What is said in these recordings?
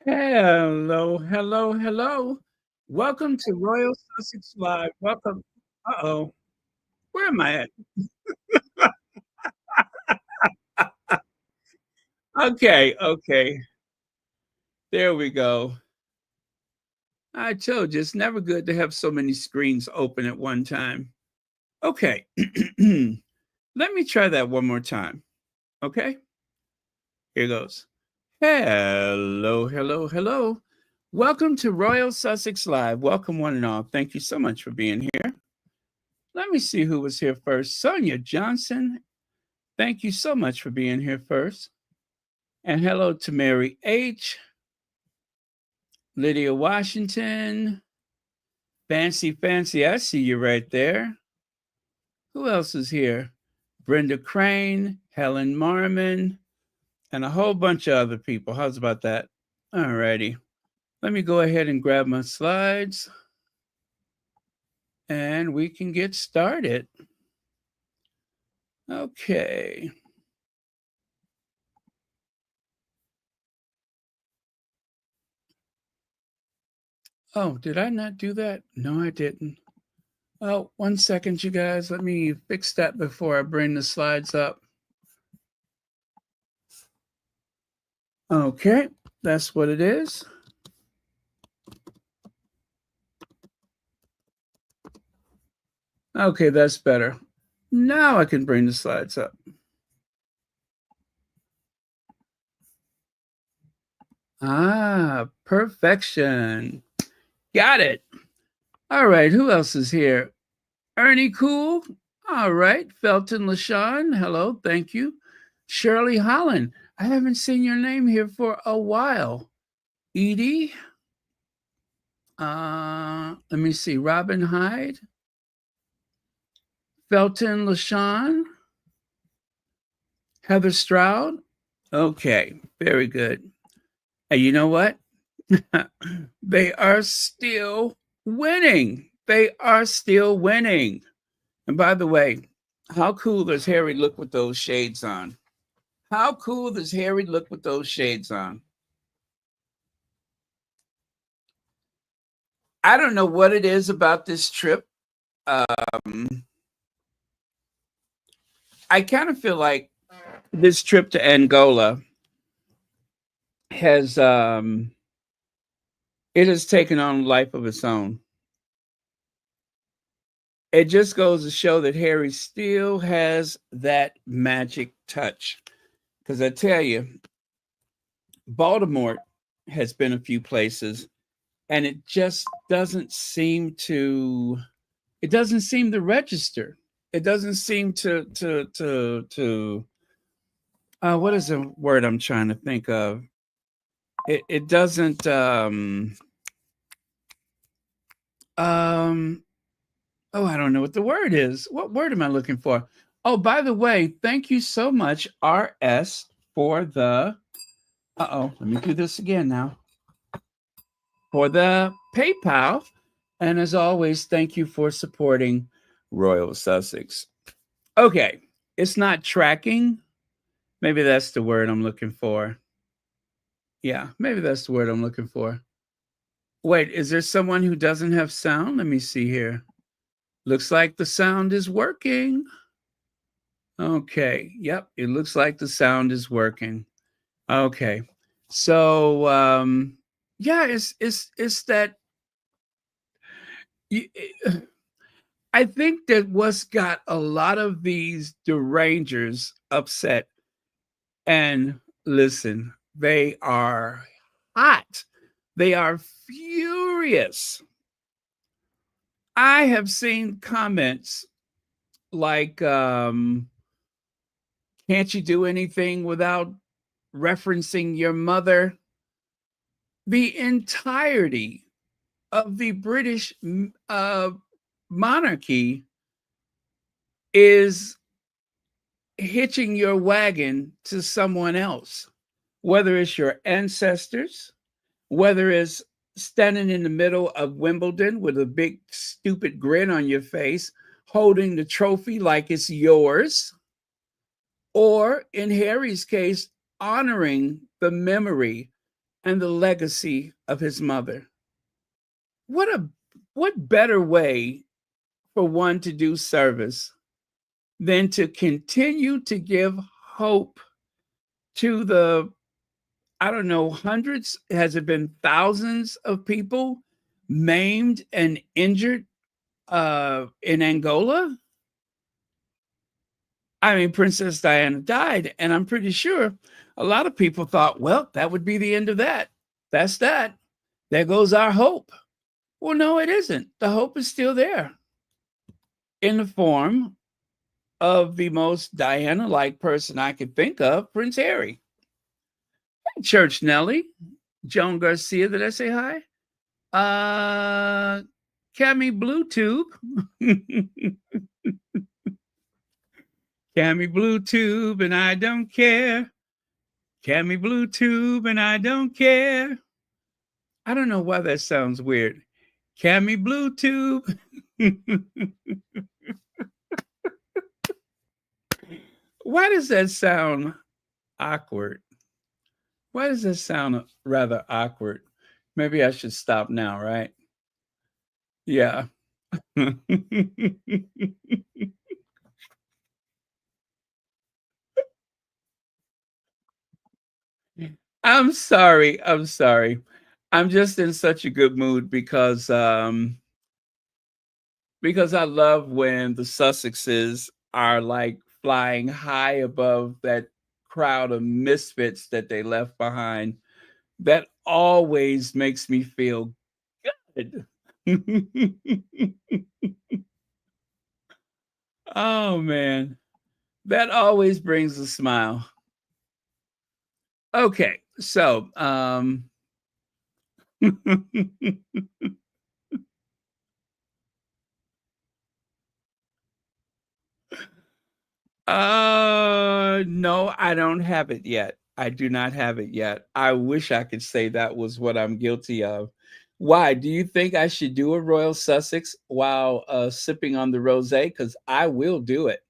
Hello, hello, hello. Welcome to Royal Sussex Live. Welcome. Uh-oh. Where am I at? Okay. There we go. I told you, it's never good to have so many screens open at one time. Okay. Let me try that one more time. Okay. Here goes. Hello, hello, hello. Welcome to Royal Sussex Live. Welcome, one and all. Thank you so much for being here. Let me see who was here first. Sonia Johnson. Thank you so much for being here first. And hello to Mary H., Lydia Washington, Fancy. I see you right there. Who else is here? Brenda Crane, Helen Marmon, and a whole bunch of other people. How's about that? All righty. Let me go ahead and grab my slides and we can get started. Okay. Oh, did I not do that? No, I didn't. Oh, 1 second, you guys. Let me fix that before I bring the slides up. Okay, that's what it is. Okay, that's better. Now I can bring the slides up. Ah, perfection. Got it. All right, who else is here? Ernie Cool. All right, Felton LaShawn. Hello, thank you. Shirley Holland. I haven't seen your name here for a while. Edie. Let me see. Robin Hyde. Felton LaShawn. Heather Stroud. Okay, very good. And you know what? They are still winning. They are still winning. And by the way, how cool does Harry look with those shades on? How cool does Harry look with those shades on? I don't know what it is about this trip. I kind of feel like this trip to Angola has it has taken on a life of its own. It just goes to show that Harry still has that magic touch. Because I tell you, Baltimore has been a few places, and it just doesn't seem to. It doesn't seem to register. It doesn't seem to. What is the word I'm trying to think of? It doesn't. Oh, I don't know what the word is. What word am I looking for? Oh, by the way, thank you so much, RS, for the. Let me do this again now. For the PayPal. And as always, thank you for supporting Royal Sussex. Okay, it's not tracking. Maybe that's the word I'm looking for. Yeah, maybe that's the word I'm looking for. Wait, is there someone who doesn't have sound? Let me see here. Looks like the sound is working. Okay, yep, it looks like the sound is working. Okay. So yeah, it's that I think that what's got a lot of these derangers upset, and listen, they are hot. They are furious. I have seen comments like, can't you do anything without referencing your mother? The entirety of the British monarchy is hitching your wagon to someone else, whether it's your ancestors, whether it's standing in the middle of Wimbledon with a big stupid grin on your face, holding the trophy like it's yours, or in Harry's case, honoring the memory and the legacy of his mother. What a what better way for one to do service than to continue to give hope to the, I don't know, hundreds, has it been thousands of people maimed and injured in Angola? I mean, Princess Diana died, and I'm pretty sure a lot of people thought, well, that would be the end of that. That's that. There goes our hope. Well, no, it isn't. The hope is still there in the form of the most Diana like person I could think of, Prince Harry. Church Nelly, Joan Garcia, did I say hi? Cammy Bluetooth. Cammy Bluetooth, and I don't care. Cammy Bluetooth, and I don't care. I don't know why that sounds weird. Cammy Bluetooth. Why does that sound awkward? Why does that sound rather awkward? Maybe I should stop now, right? Yeah. I'm sorry. I'm sorry. I'm just in such a good mood because I love when the Sussexes are like flying high above that crowd of misfits that they left behind. That always makes me feel good. Oh man, that always brings a smile. Okay, so no, I don't have it yet. I do not have it yet. I wish I could say that was what I'm guilty of. Why? Do you think I should do a Royal Sussex while sipping on the rosé? Because I will do it.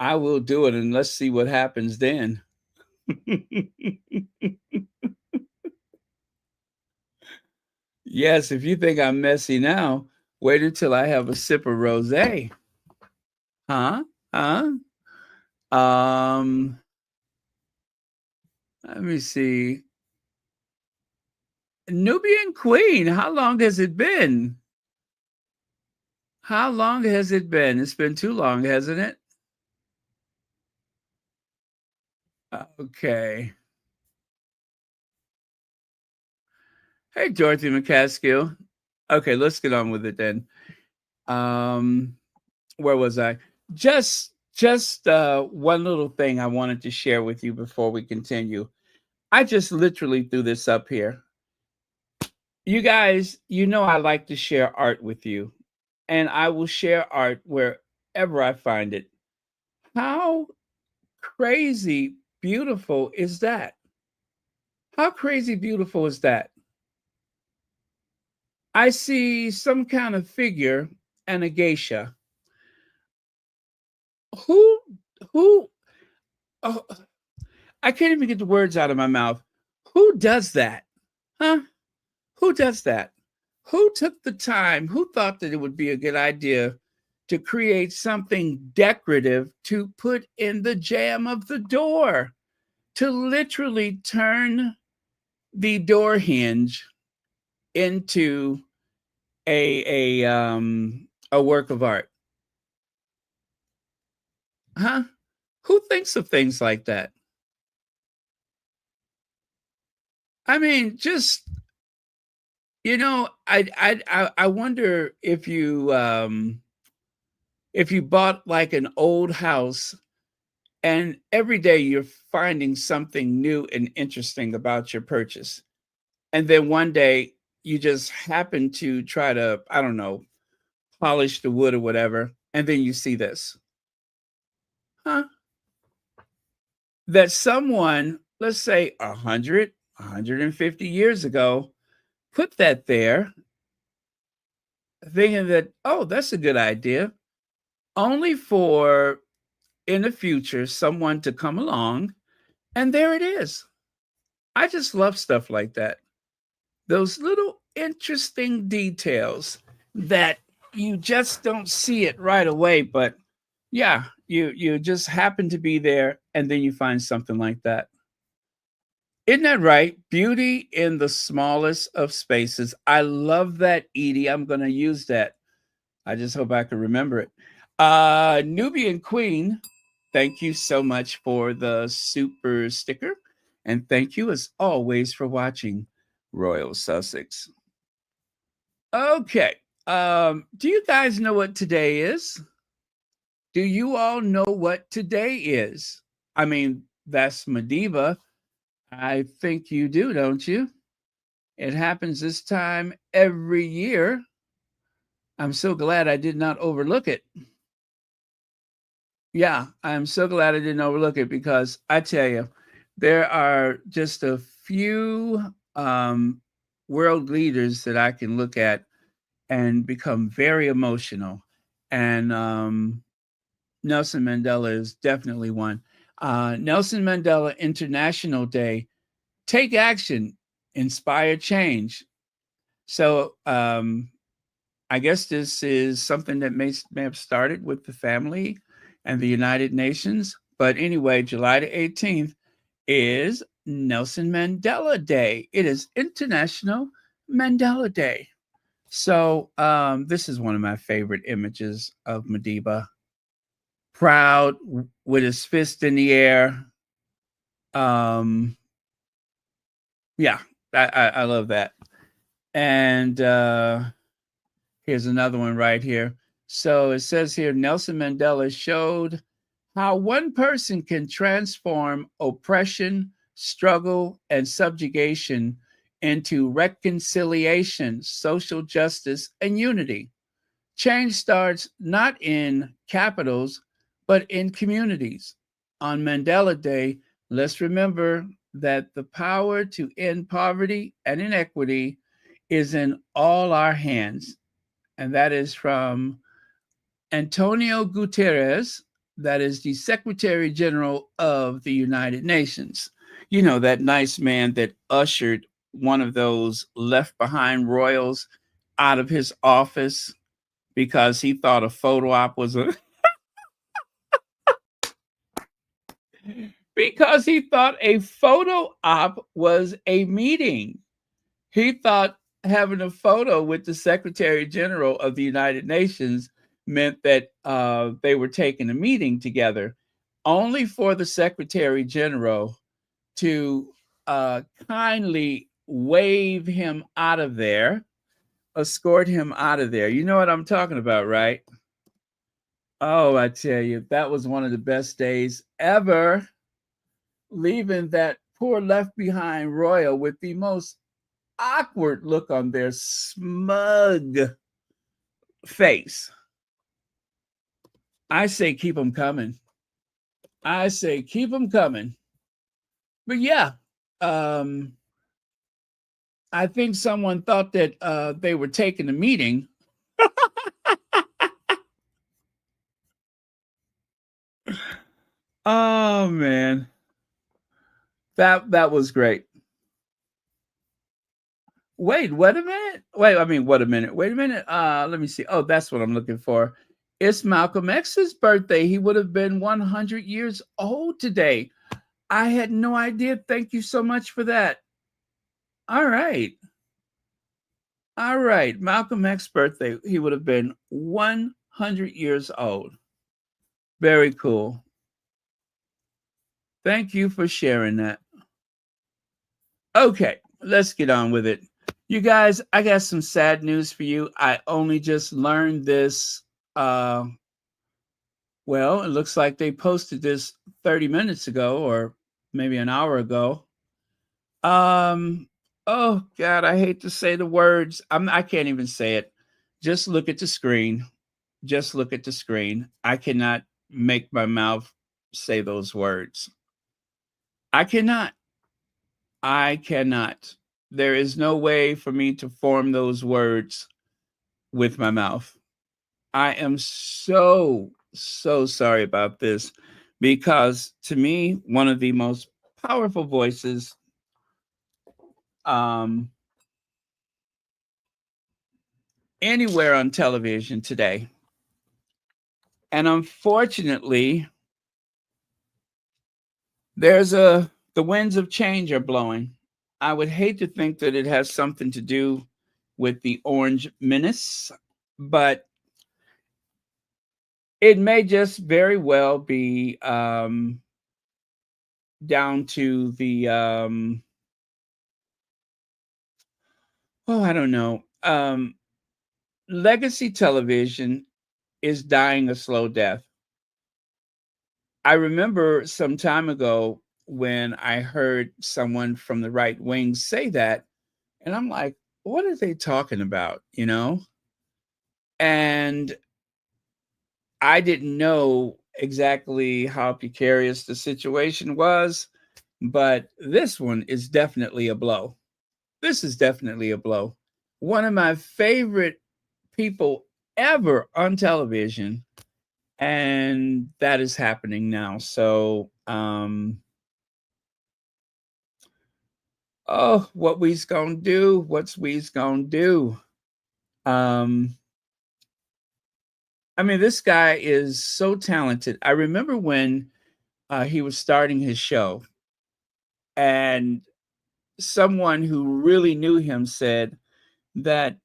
I will do it, and let's see what happens then. Yes, if you think I'm messy now, wait until I have a sip of rosé. Huh? Huh? Um, Let me see. Nubian Queen, how long has it been? How long has it been? It's been too long, hasn't it? Okay. Hey, Dorothy McCaskill. Okay, let's get on with it then. Um, where was I? Just one little thing I wanted to share with you before we continue. I just literally threw this up here. You guys, you know I like to share art with you, and I will share art wherever I find it. How crazy beautiful is that? How crazy beautiful is that? I see some kind of figure and a geisha. Who, who, oh, I can't even get the words out of my mouth. Who does that? Huh? Who does that? Who took the time? Who thought that it would be a good idea to create something decorative to put in the jamb of the door, to literally turn the door hinge into a work of art? Huh? Who thinks of things like that? I mean, just I wonder if you bought like an old house and every day you're finding something new and interesting about your purchase. And then one day you just happen to try to, I don't know, polish the wood or whatever, and then you see this. Huh? That someone, let's say 100, 150 years ago, put that there, thinking that, oh, that's a good idea, only for in the future someone to come along and there it is. I just love stuff like that. Those little interesting details that you just don't see it right away, but yeah, you just happen to be there and then you find something like that. Isn't that right? Beauty in the smallest of spaces. I love that, Edie. I'm going to use that. I just hope I can remember it. Nubian Queen, thank you so much for the super sticker. And thank you, as always, for watching Royal Sussex. Okay. Do you guys know what today is? Do you all know what today is? I mean, that's Mediva. I think you do, don't you? It happens this time every year. I'm so glad I did not overlook it. Yeah, I'm so glad I didn't overlook it because I tell you, there are just a few world leaders that I can look at and become very emotional. And Nelson Mandela is definitely one. Nelson Mandela International Day, take action, inspire change. So I guess this is something that may have started with the family and the United Nations. But anyway, July the 18th is Nelson Mandela Day. It is International Mandela Day. So this is one of my favorite images of Madiba. Proud with his fist in the air. Um, yeah, I love that. And here's another one right here. So it says here Nelson Mandela showed how one person can transform oppression, struggle, and subjugation into reconciliation, social justice, and unity. Change starts not in capitals, but in communities. On Mandela Day, let's remember that the power to end poverty and inequity is in all our hands. And that is from Antonio Guterres, that is the Secretary General of the United Nations. You know, that nice man that ushered one of those left behind royals out of his office because he thought a photo op was a because he thought a photo op was a meeting. He thought having a photo with the Secretary General of the United Nations meant that they were taking a meeting together, only for the Secretary General to kindly wave him out of there, escort him out of there. You know what I'm talking about, right? Oh, I tell you, that was one of the best days ever, leaving that poor left behind royal with the most awkward look on their smug face. I say keep them coming. I say keep them coming. But yeah, um, I think someone thought that they were taking a meeting. Oh man, that was great. Wait a minute. What a minute. Wait a minute. Let me see. Oh, that's what I'm looking for. It's Malcolm X's birthday. He would have been 100 years old today. I had no idea. Thank you so much for that. All right. All right. Malcolm X's birthday. He would have been 100 years old. Very cool. Thank you for sharing that. Okay, let's get on with it. You guys, I got some sad news for you. I only just learned this. Uh, well, it looks like they posted this 30 minutes ago or maybe an hour ago. Um, oh God, I hate to say the words. I can't even say it. Just look at the screen. Just look at the screen. I cannot make my mouth say those words. I cannot. I cannot. There is no way for me to form those words with my mouth. I am so sorry about this because to me, one of the most powerful voices um, anywhere on television today. And unfortunately, the winds of change are blowing. I would hate to think that it has something to do with the Orange Menace, but it may just very well be down to the I don't know. Legacy television is dying a slow death. I remember some time ago when I heard someone from the right wing say that, and I'm like, what are they talking about? And I didn't know exactly how precarious the situation was, but this one is definitely a blow. This is definitely a blow. One of my favorite people ever on television, and that is happening now. So, oh, what we's gonna do? What's we's gonna do? Um, I mean, this guy is so talented. I remember when he was starting his show, and someone who really knew him said that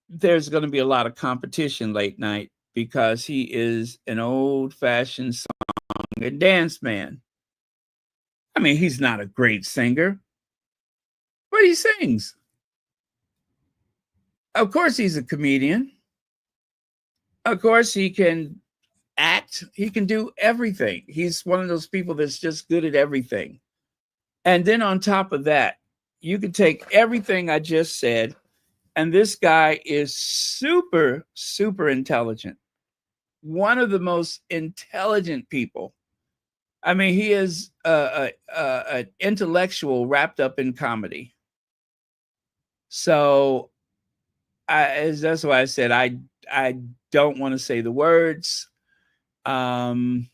there's going to be a lot of competition late night because he is an old fashioned song and dance man. I mean, he's not a great singer, but he sings. Of course, he's a comedian. Of course, he can act. He can do everything. He's one of those people that's just good at everything. And then on top of that, you can take everything I just said, and this guy is super, super intelligent. One of the most intelligent people. I mean, he is an intellectual wrapped up in comedy. So that's why I said I don't want to say the words. Um,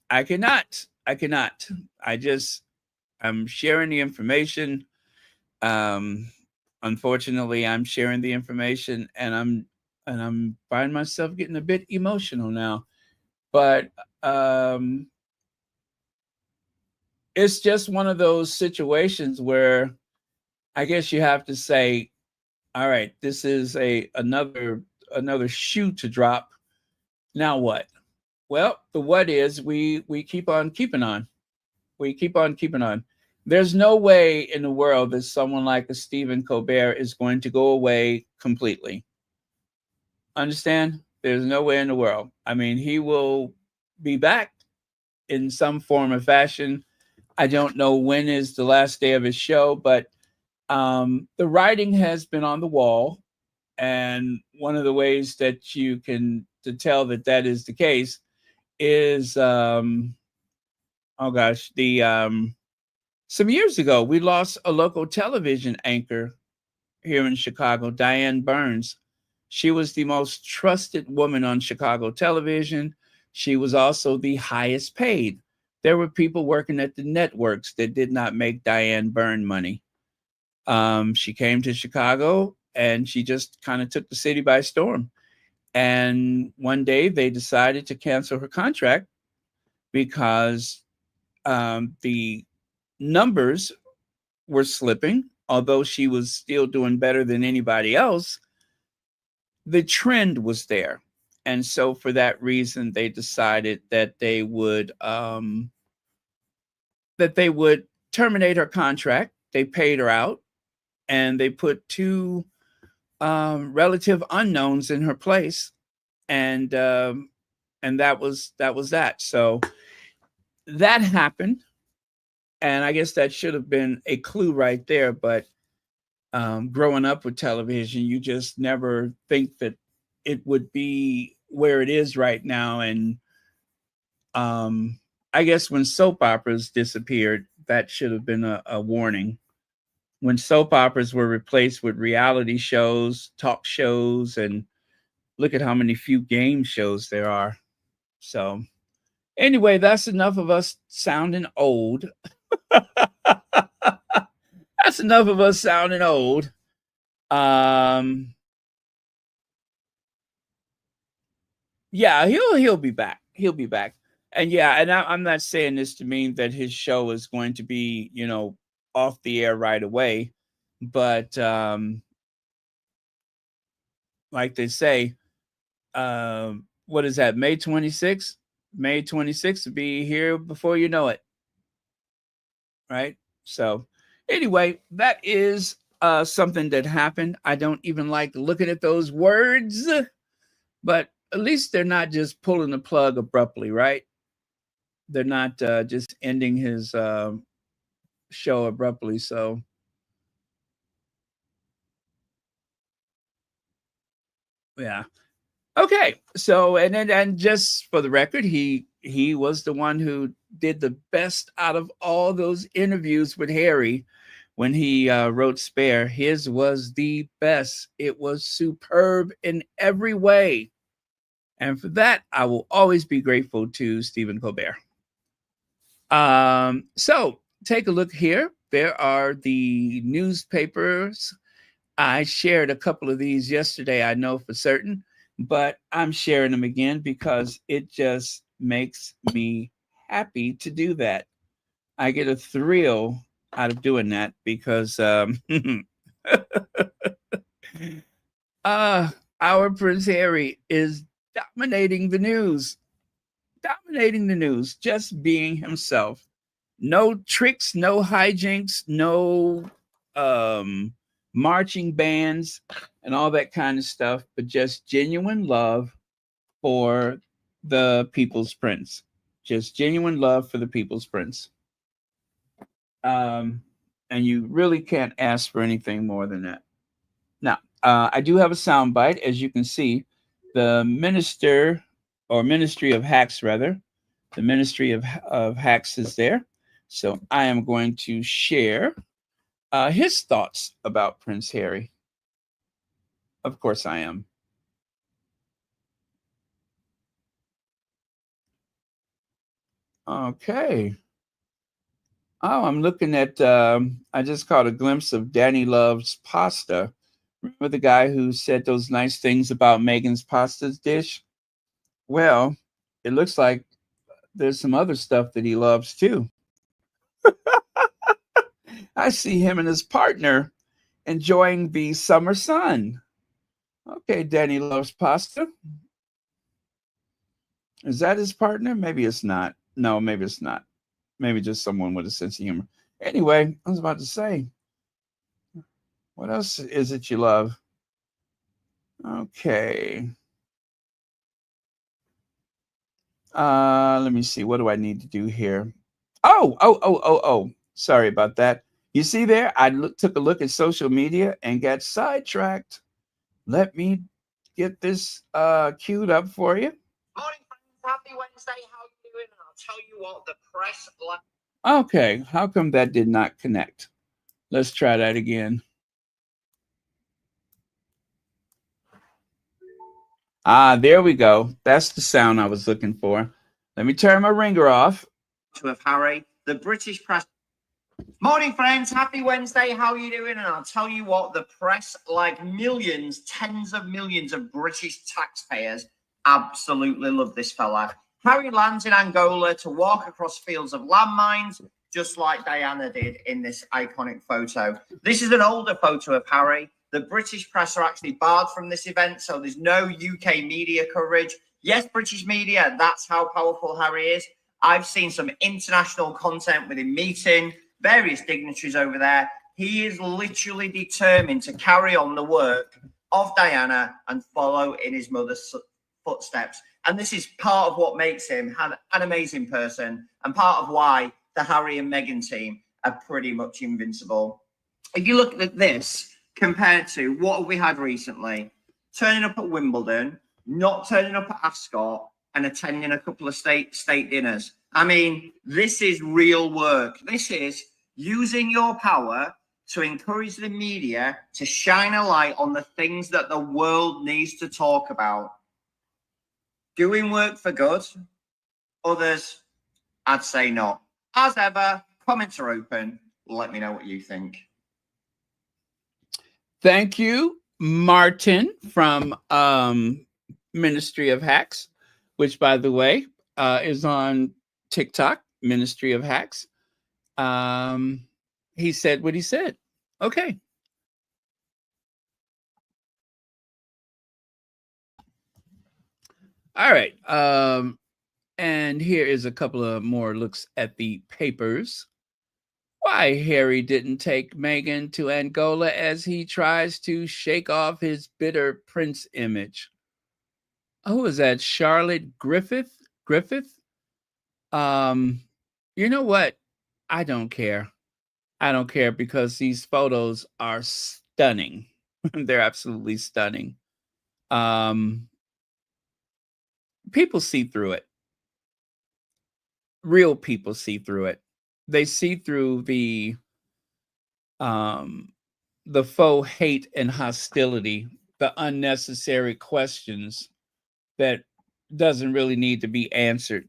I cannot. I cannot. I'm sharing the information. Um, Unfortunately, I'm sharing the information, and I'm finding myself getting a bit emotional now. But it's just one of those situations where I guess you have to say, all right, this is another shoe to drop. Now what? Well, the what is we keep on keeping on. We keep on keeping on. There's no way in the world that someone like a Stephen Colbert is going to go away completely. Understand? There's no way in the world. I mean, he will be back in some form or fashion. I don't know when is the last day of his show, but the writing has been on the wall, and one of the ways that you can to tell that that is the case is oh gosh, the some years ago we lost a local television anchor here in Chicago, Diane Burns. She was the most trusted woman on Chicago television. She was also the highest paid. There were people working at the networks that did not make Diane Byrne money. She came to Chicago and she just kind of took the city by storm. And one day they decided to cancel her contract because the numbers were slipping. Although she was still doing better than anybody else, the trend was there. And so for that reason, they decided that they would terminate her contract. They paid her out, and they put two relative unknowns in her place, and that was that. So that happened, and I guess that should have been a clue right there. But growing up with television, you just never think that it would be where it is right now. And I guess when soap operas disappeared, that should have been a warning. When soap operas were replaced with reality shows, talk shows, and look at how many few game shows there are. So, anyway, that's enough of us sounding old. that's enough of us sounding old. Yeah, he'll be back. He'll be back. And yeah, and I'm not saying this to mean that his show is going to be, off the air right away, but like they say, what is that? May 26th? May 26th will be here before you know it. Right? So, anyway, that is something that happened. I don't even like looking at those words, but at least they're not just pulling the plug abruptly, right? They're not just ending his show abruptly. So, yeah. Okay. So, and just for the record, he was the one who did the best out of all those interviews with Harry when he wrote Spare. His was the best. It was superb in every way. And for that, I will always be grateful to Stephen Colbert. So take a look here. There are the newspapers. I shared a couple of these yesterday, I know for certain, but I'm sharing them again because it just makes me happy to do that. I get a thrill out of doing that because our Prince Harry is dominating the news, just being himself. No tricks, no hijinks, no marching bands and all that kind of stuff, but just genuine love for the People's Prince. Just genuine love for the People's Prince. And you really can't ask for anything more than that. Now, I do have a sound bite, as you can see. The minister, or Ministry of Hacks, rather, the Ministry of Hacks is there. So I am going to share his thoughts about Prince Harry. Of course, I am. Okay. Oh, I'm looking at, I just caught a glimpse of Danny Love's pasta. Remember the guy who said those nice things about Megan's pasta dish? Well, it looks like there's some other stuff that he loves too. I see him and his partner enjoying the summer sun. Okay, Danny Loves pasta. Is that his partner? Maybe it's not. No, maybe it's not. Maybe just someone with a sense of humor. Anyway, I was about to say, what else is it you love? Okay. Let me see. What do I need to do here? Oh. Sorry about that. You see there, took a look at social media and got sidetracked. Let me get this queued up for you. Morning, friends. Happy Wednesday. How you doing? I'll tell you what, the press. Okay, how come that did not connect? Let's try that again. There we go. That's the sound I was looking for. Let me turn my ringer off. To Harry, the British press. Morning, friends. Happy Wednesday. How are you doing? And I'll tell you what, the press, like millions, tens of millions of British taxpayers, absolutely love this fella. Harry lands in Angola to walk across fields of landmines, just like Diana did in this iconic photo. This is an older photo of Harry. The British press are actually barred from this event, so there's no UK media coverage. Yes, British media, that's how powerful Harry is. I've seen some international content with him meeting various dignitaries over there. He is literally determined to carry on the work of Diana and follow in his mother's footsteps. And this is part of what makes him an amazing person and part of why the Harry and Meghan team are pretty much invincible. If you look at this compared to what have we had recently, turning up at Wimbledon, not turning up at Ascot, and attending a couple of state dinners. I mean, this is real work. This is using your power to encourage the media to shine a light on the things that the world needs to talk about. Doing work for good. Others, I'd say not. As ever, comments are open. Let me know what you think. Thank you, Martin from Ministry of Hacks, which, by the way, is on TikTok, Ministry of Hacks. Um, he said what he said. Okay. All right. And here is a couple of more looks at the papers. Why Harry didn't take Meghan to Angola as he tries to shake off his bitter prince image. Who is that? Charlotte Griffith? Griffith? Um, you know what? I don't care. I don't care because these photos are stunning. They're absolutely stunning. Um, People see through it. Real people see through it. They see through um the faux hate and hostility, the unnecessary questions that doesn't really need to be answered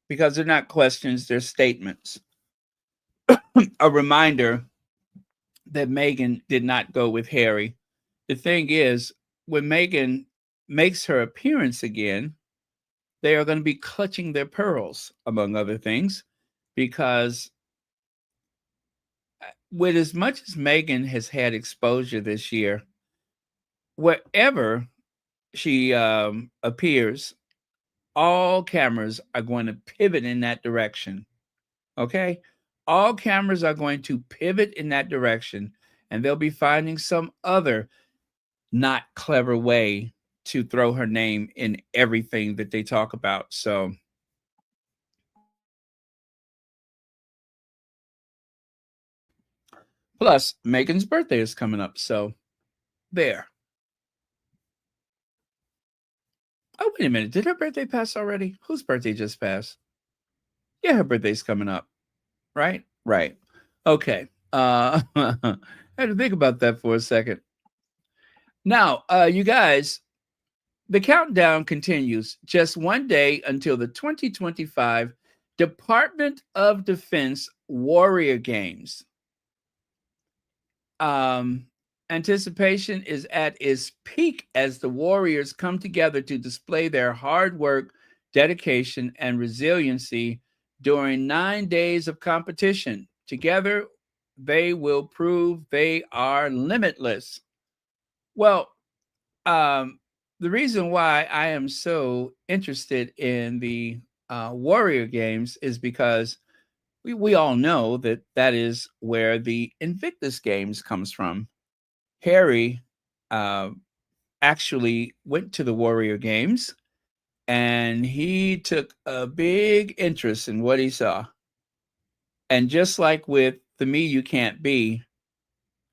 because they're not questions, they're statements. A reminder that Meghan did not go with Harry. The thing is, when Meghan makes her appearance again, they are going to be clutching their pearls, among other things, because with as much as Meghan has had exposure this year, wherever she appears, all cameras are going to pivot in that direction. Okay? All cameras are going to pivot in that direction, and they'll be finding some other not clever way to throw her name in everything that they talk about. So, plus Megan's birthday is coming up. So, there. Oh, wait a minute. Did her birthday pass already? Whose birthday just passed? Yeah, her birthday's coming up, right? Right. Okay. I had to think about that for a second. Now, you guys, the countdown continues. Just one day until the 2025 Department of Defense Warrior Games. Um, Anticipation is at its peak as the Warriors come together to display their hard work, dedication, and resiliency during 9 days of competition. Together, they will prove they are limitless. Well, um, the reason why I am so interested in the Warrior Games is because we all know that that is where the Invictus Games comes from. Harry uh, actually went to the Warrior Games and he took a big interest in what he saw. And just like with the Me You Can't Be,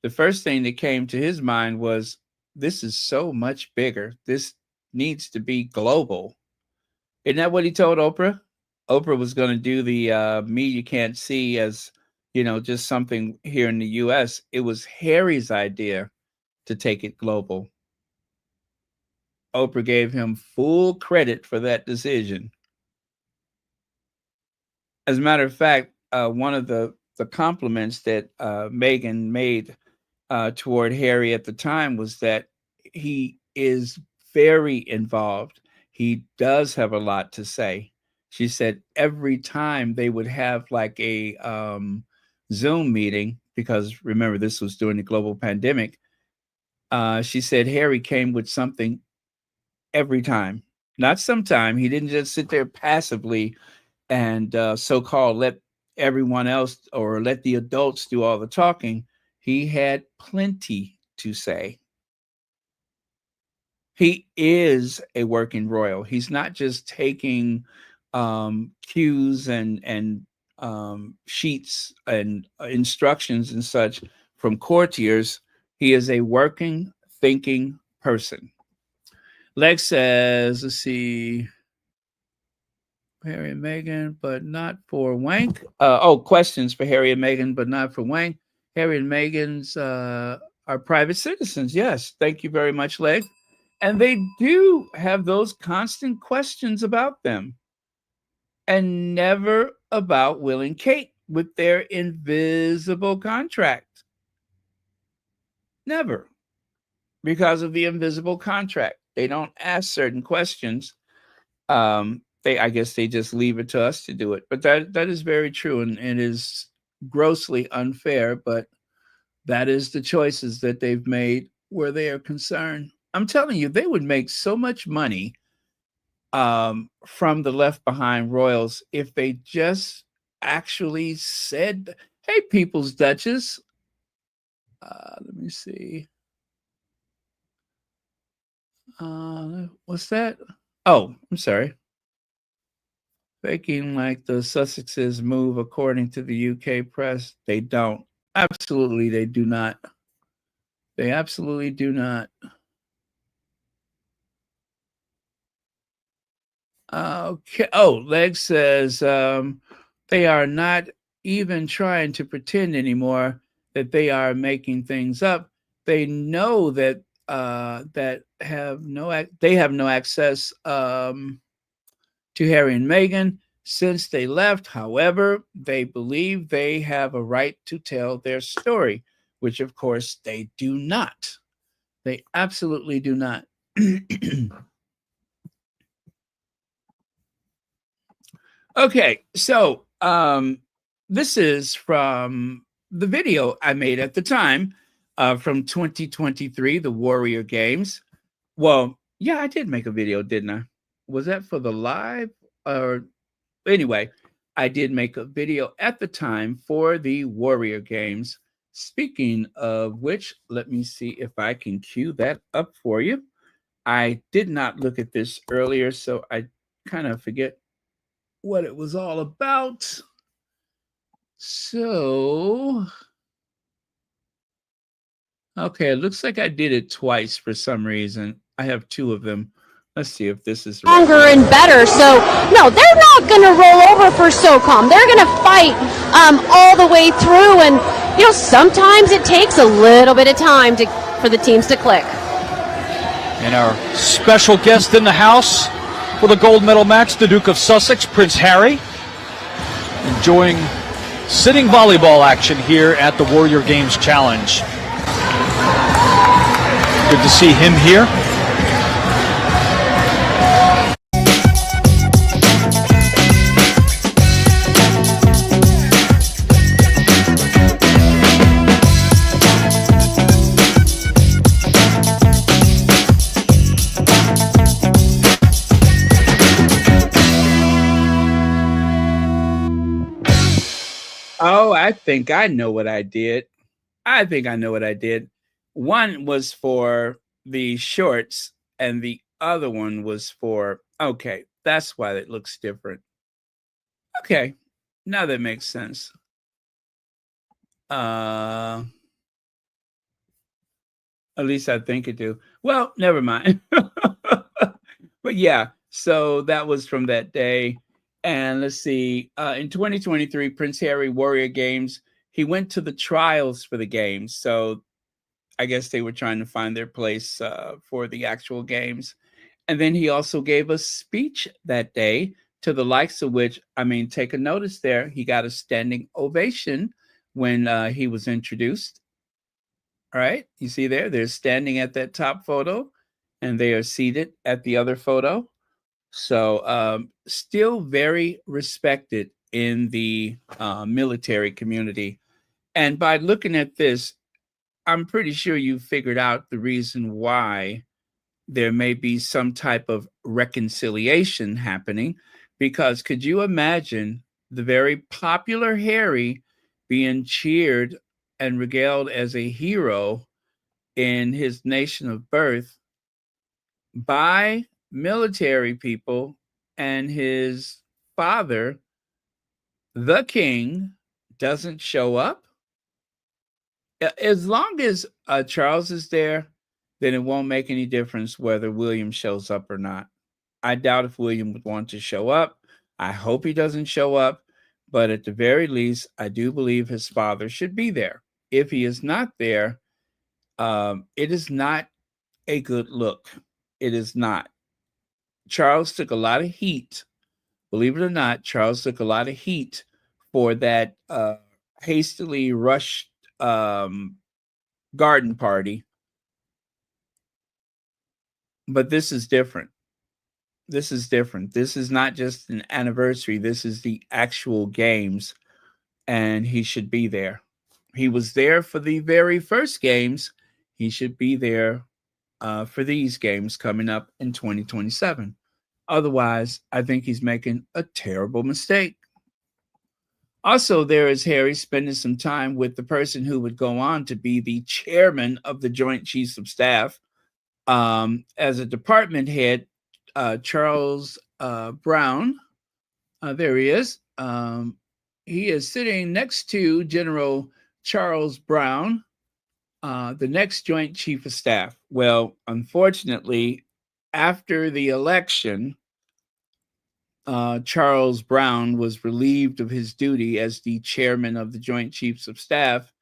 the first thing that came to his mind was this is so much bigger. This needs to be global. Isn't that what he told Oprah? Oprah was going to do the Me You Can't See as, just something here in the US. It was Harry's idea to take it global. Oprah gave him full credit for that decision. As a matter of fact, one of the compliments that Meghan made toward Harry at the time was that he is very involved. He does have a lot to say. She said every time they would have like a Zoom meeting, because remember, this was during the global pandemic. She said Harry came with something every time, not sometime. He didn't just sit there passively and so-called let everyone else or let the adults do all the talking. He had plenty to say. He is a working royal. He's not just taking cues and sheets and instructions and such from courtiers. He is a working, thinking person. Lex says, let's see, Harry and Meghan, but not for Wank. Questions for Harry and Meghan, but not for Wank. Harry and Meghan's are private citizens. Yes, thank you very much, Lex. And they do have those constant questions about them, and never about Will and Kate with their invisible contract. Never. because of the invisible contract. They don't ask certain questions. I guess they just leave it to us to do it. But that is very true, and it is grossly unfair. But that is the choices that they've made where they are concerned. I'm telling you, they would make so much money from the Left Behind Royals if they just actually said, "Hey, People's Duchess." Let me see. What's that? Oh, I'm sorry. Faking like the Sussexes move according to the UK press. They don't. Absolutely, they do not. They absolutely do not. Okay. Oh, Leg says they are not even trying to pretend anymore that they are making things up. They know that they have no access to Harry and Meghan since they left. However, they believe they have a right to tell their story, which of course they do not. They absolutely do not. Okay, so this is from the video I made at the time from 2023, the Warrior Games. Well, yeah, I did make a video, didn't I? Was that for the live? Or anyway, I did make a video at the time for the Warrior Games. Speaking of which, let me see if I can cue that up for you. I did not look at this earlier, so I kind of forget what it was all about. So, okay, it looks like I did it twice for some reason. I have two of them. Let's see if this is stronger and better. So, no, they're not going to roll over for SOCOM. They're going to fight all the way through. And, you know, sometimes it takes a little bit of time for the teams to click. And our special guest in the house for the gold medal match, the Duke of Sussex, Prince Harry, enjoying sitting volleyball action here at the Warrior Games Challenge. Good to see him here. Oh, I think I know what I did. I think I know what I did. One was for the shorts, and the other one was for, okay, that's why it looks different. Okay, now that makes sense. At least I think it do. Well, never mind. But yeah, so that was from that day. And let's see, in 2023, Prince Harry Warrior Games, he went to the trials for the games. So I guess they were trying to find their place for the actual games. And then he also gave a speech that day to the likes of which, I mean, take a notice there. He got a standing ovation when he was introduced. All right, you see there, they're standing at that top photo and they are seated at the other photo. So still very respected in the military community. And by looking at this, I'm pretty sure you figured out the reason why there may be some type of reconciliation happening. Because could you imagine the very popular Harry being cheered and regaled as a hero in his nation of birth by military people, and his father, the king, doesn't show up? As long as Charles is there, then it won't make any difference whether William shows up or not. I doubt if William would want to show up. I hope he doesn't show up. But at the very least, I do believe his father should be there. If he is not there, it is not a good look. It is not. Charles took a lot of heat. Believe it or not, Charles took a lot of heat for that hastily rushed garden party But this is different. This is different. This is not just an anniversary. This is the actual games, and he should be there. He was there for the very first games. He should be there for these games coming up in 2027. Otherwise, I think he's making a terrible mistake. Also, there is Harry spending some time with the person who would go on to be the chairman of the Joint Chiefs of Staff. As a department head, Charles Brown, there he is. He is sitting next to General Charles Brown, the next Joint Chief of Staff. Well, unfortunately, after the election, Charles Brown was relieved of his duty as the chairman of the Joint Chiefs of Staff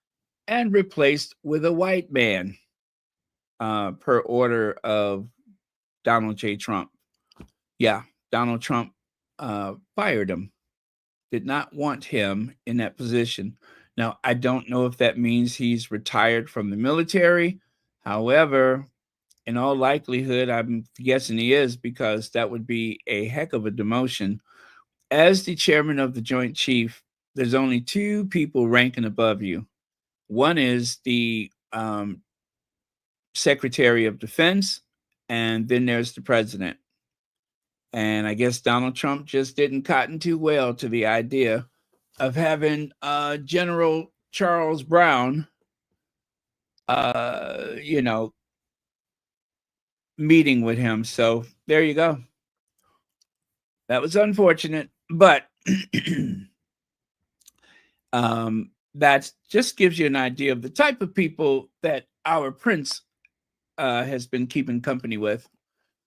and replaced with a white man, per order of Donald J. Trump. Yeah, Donald Trump fired him, did not want him in that position. Now, I don't know if that means he's retired from the military. However, in all likelihood, I'm guessing he is, because that would be a heck of a demotion. As the chairman of the Joint Chief, there's only two people ranking above you. One is the Secretary of Defense, and then there's the president. And I guess Donald Trump just didn't cotton too well to the idea of having General Charles Brown, meeting with him. So there you go. That was unfortunate, but that just gives you an idea of the type of people that our prince has been keeping company with.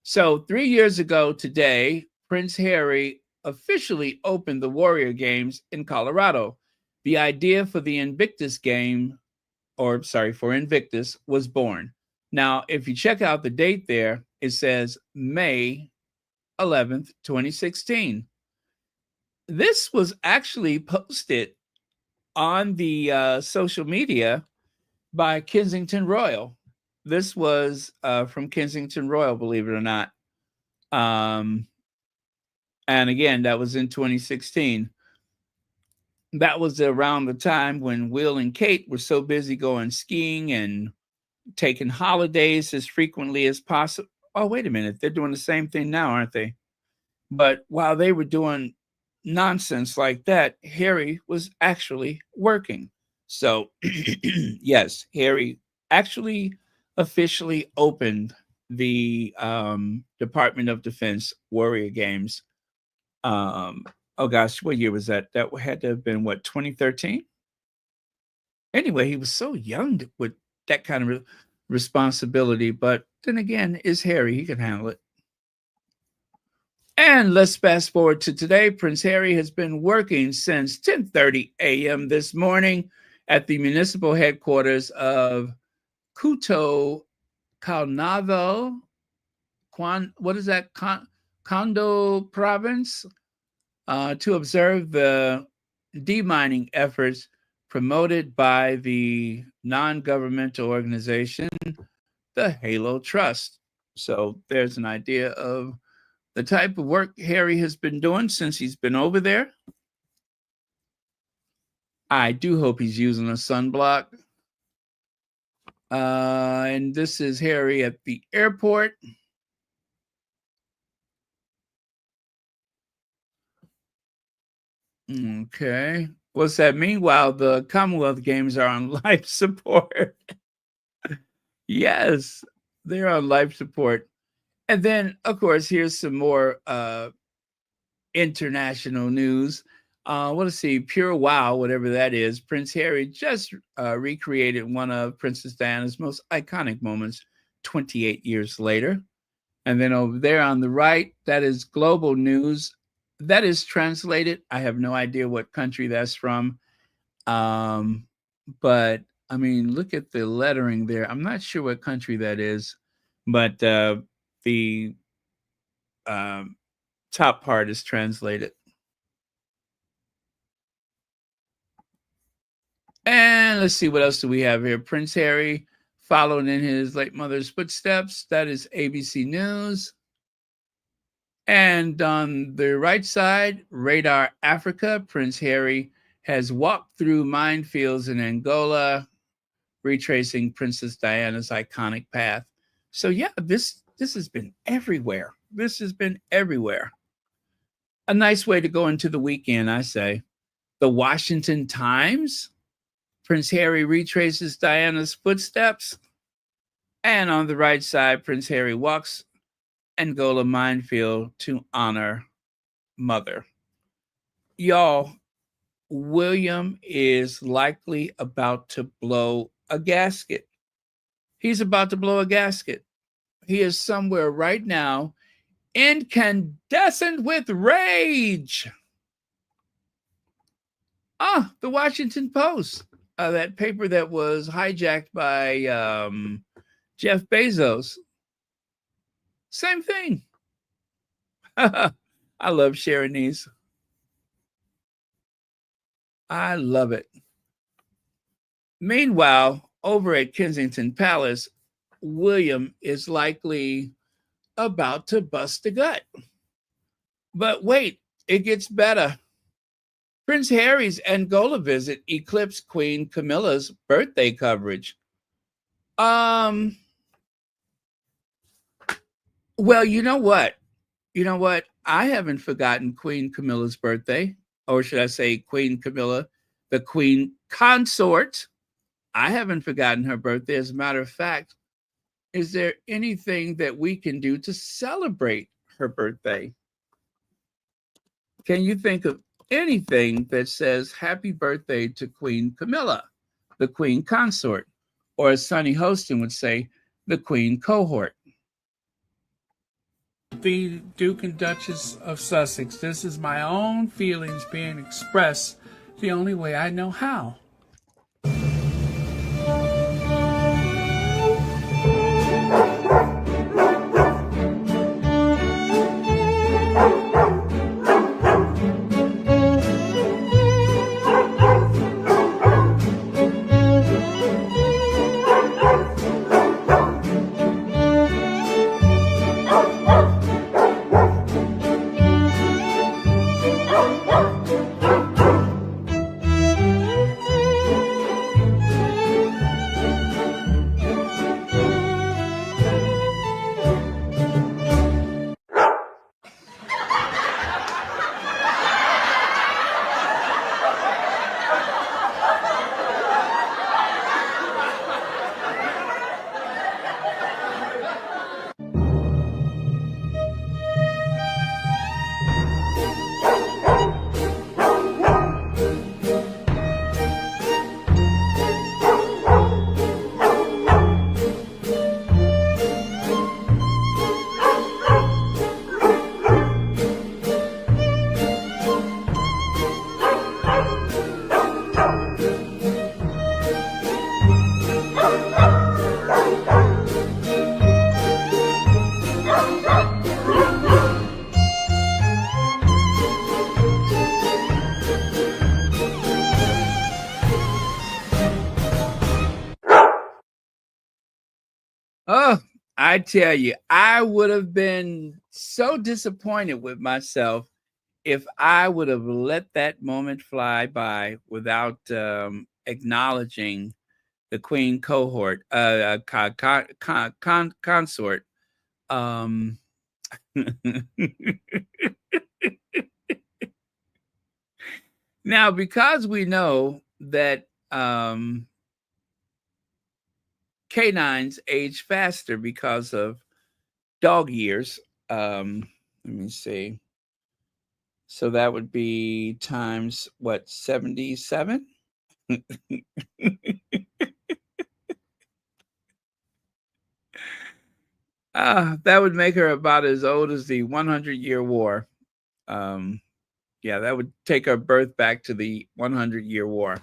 So 3 years ago today, Prince Harry officially opened the Warrior Games in Colorado. The idea for the Invictus game, for Invictus, was born. Now, if you check out the date there, it says May 11th, 2016. This was actually posted on the social media by Kensington Royal. This was from Kensington Royal, believe it or not. And again, that was in 2016. That was around the time when Will and Kate were so busy going skiing and taking holidays as frequently as possible. Oh, wait a minute. They're doing the same thing now, aren't they? But while they were doing nonsense like that, Harry was actually working. So, yes, Harry actually officially opened the Department of Defense Warrior Games. Oh gosh, what year was that? That had to have been, what, 2013? Anyway, he was so young with that kind of responsibility, but then again, is Harry, he can handle it. And let's fast forward to today. Prince Harry has been working since 10:30 a.m. this morning at the municipal headquarters of Kuto Calnavo, Kondo province, to observe the demining efforts promoted by the non-governmental organization, the Halo Trust. So there's an idea of the type of work Harry has been doing since he's been over there. I do hope he's using a sunblock. And this is Harry at the airport. Okay. What's that? Meanwhile, the Commonwealth Games are on life support. Yes, they're on life support. And then, of course, here's some more international news. Let's see, Pure Wow, whatever that is. Prince Harry just recreated one of Princess Diana's most iconic moments 28 years later. And then over there on the right, that is global news. That is translated. I have no idea what country that's from. But I mean, look at the lettering there. I'm not sure what country that is, but the top part is translated. And let's see, what else do we have here? Prince Harry following in his late mother's footsteps. That is ABC News. And on the right side, Radar Africa, Prince Harry has walked through minefields in Angola, retracing Princess Diana's iconic path. So yeah, this has been everywhere. This has been everywhere. A nice way to go into the weekend, I say. The Washington Times, Prince Harry retraces Diana's footsteps. And on the right side, Prince Harry walks Angola minefield to honor mother. Y'all, William is likely about to blow a gasket. He's about to blow a gasket. He is somewhere right now, incandescent with rage. The Washington Post, that paper that was hijacked by Jeff Bezos. Same thing. I love sharing these. I love it. Meanwhile, over at Kensington Palace, William is likely about to bust a gut. But wait, it gets better. Prince Harry's Angola visit eclipsed Queen Camilla's birthday coverage. Well, you know what? I haven't forgotten Queen Camilla's birthday, or should I say Queen Camilla, the Queen Consort. I haven't forgotten her birthday. As a matter of fact, is there anything that we can do to celebrate her birthday? Can you think of anything that says happy birthday to Queen Camilla, the Queen Consort, or as Sonny Hostin would say, the Queen Cohort? The Duke and Duchess of Sussex. This is my own feelings being expressed the only way I know how. Oh, I tell you, I would have been so disappointed with myself if I would have let that moment fly by without acknowledging the Queen Cohort, Consort. Now, because we know that canines age faster because of dog years. Let me see. So that would be times what, 77? That would make her about as old as the 100-Year War. Yeah, that would take her birth back to the 100-Year War.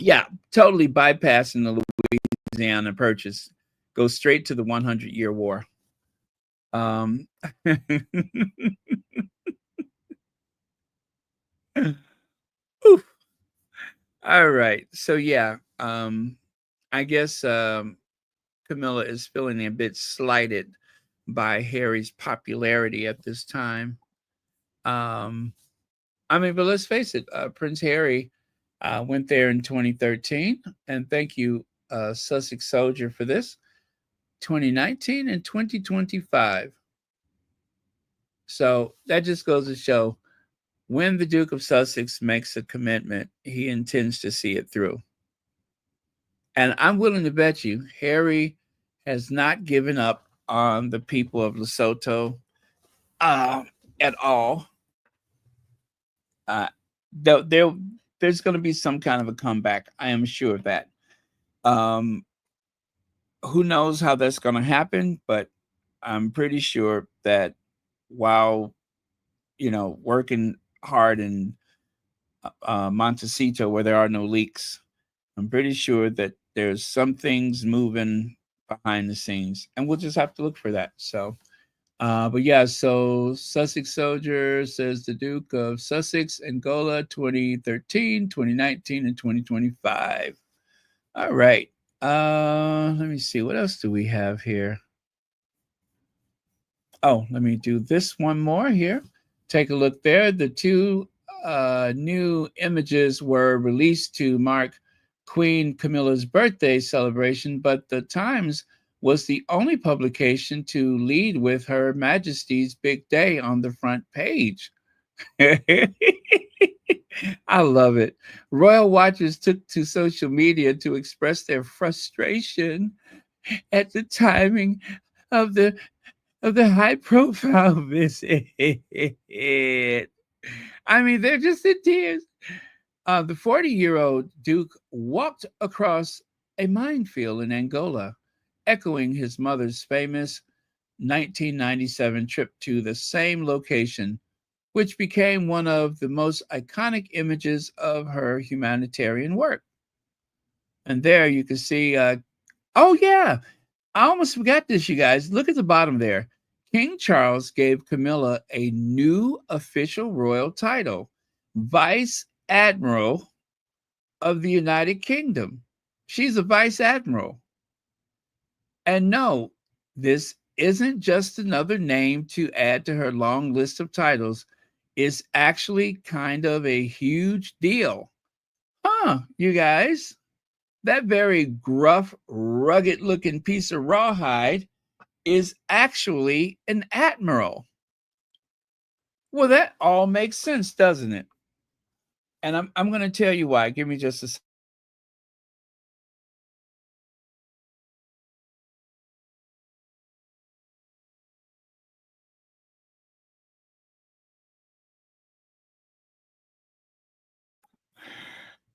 Yeah, totally bypassing the Louisiana Purchase. Go straight to the 100-Year War. All right. So yeah, I guess Camilla is feeling a bit slighted by Harry's popularity at this time. Um, I mean, but let's face it, Prince Harry went there in 2013, and thank you, Sussex Soldier, for this. 2019 and 2025. So that just goes to show when the Duke of Sussex makes a commitment, he intends to see it through. And I'm willing to bet you Harry has not given up on the people of Lesotho uh, at all. Uh, there's going to be some kind of a comeback. I am sure of that. Um, who knows how that's going to happen, but I'm pretty sure that while, working hard in Montecito where there are no leaks, I'm pretty sure that there's some things moving behind the scenes, and we'll just have to look for that. So, but yeah, so Sussex Soldier says the Duke of Sussex, Angola, 2013, 2019, and 2025. All right. Let me see. What else do we have here? Oh, let me do this one more here. Take a look there. The two new images were released to mark Queen Camilla's birthday celebration, but the Times was the only publication to lead with Her Majesty's big day on the front page. I love it. Royal watchers took to social media to express their frustration at the timing of the high profile visit. I mean, they're just in tears. The 40-year-old Duke walked across a minefield in Angola, echoing his mother's famous 1997 trip to the same location, which became one of the most iconic images of her humanitarian work. And there you can see, oh, yeah, I almost forgot this, you guys. Look at the bottom there. King Charles gave Camilla a new official royal title, Vice Admiral of the United Kingdom. She's a Vice Admiral. And no, this isn't just another name to add to her long list of titles. It's actually kind of a huge deal. Huh, you guys? That very gruff, rugged looking piece of rawhide is actually an admiral. Well, that all makes sense, doesn't it? And I'm going to tell you why. Give me just a second.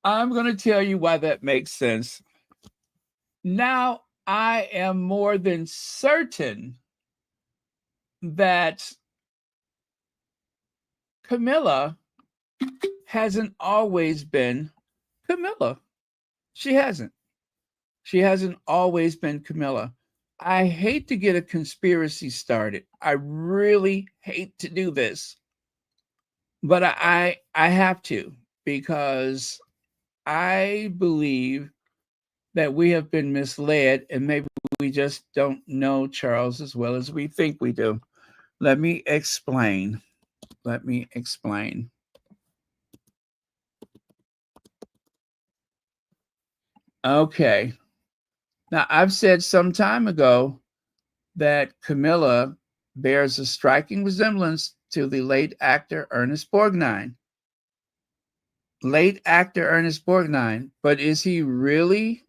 I'm going to tell you why that makes sense. Now, I am more than certain that Camilla hasn't always been Camilla. She hasn't. She hasn't always been Camilla. I hate to get a conspiracy started. I really hate to do this, but I have to, because I believe that we have been misled, and maybe we just don't know Charles as well as we think we do. Let me explain. Let me explain. Okay. Now, I've said some time ago that Camilla bears a striking resemblance to the late actor Ernest Borgnine. Late actor Ernest Borgnine, but is he really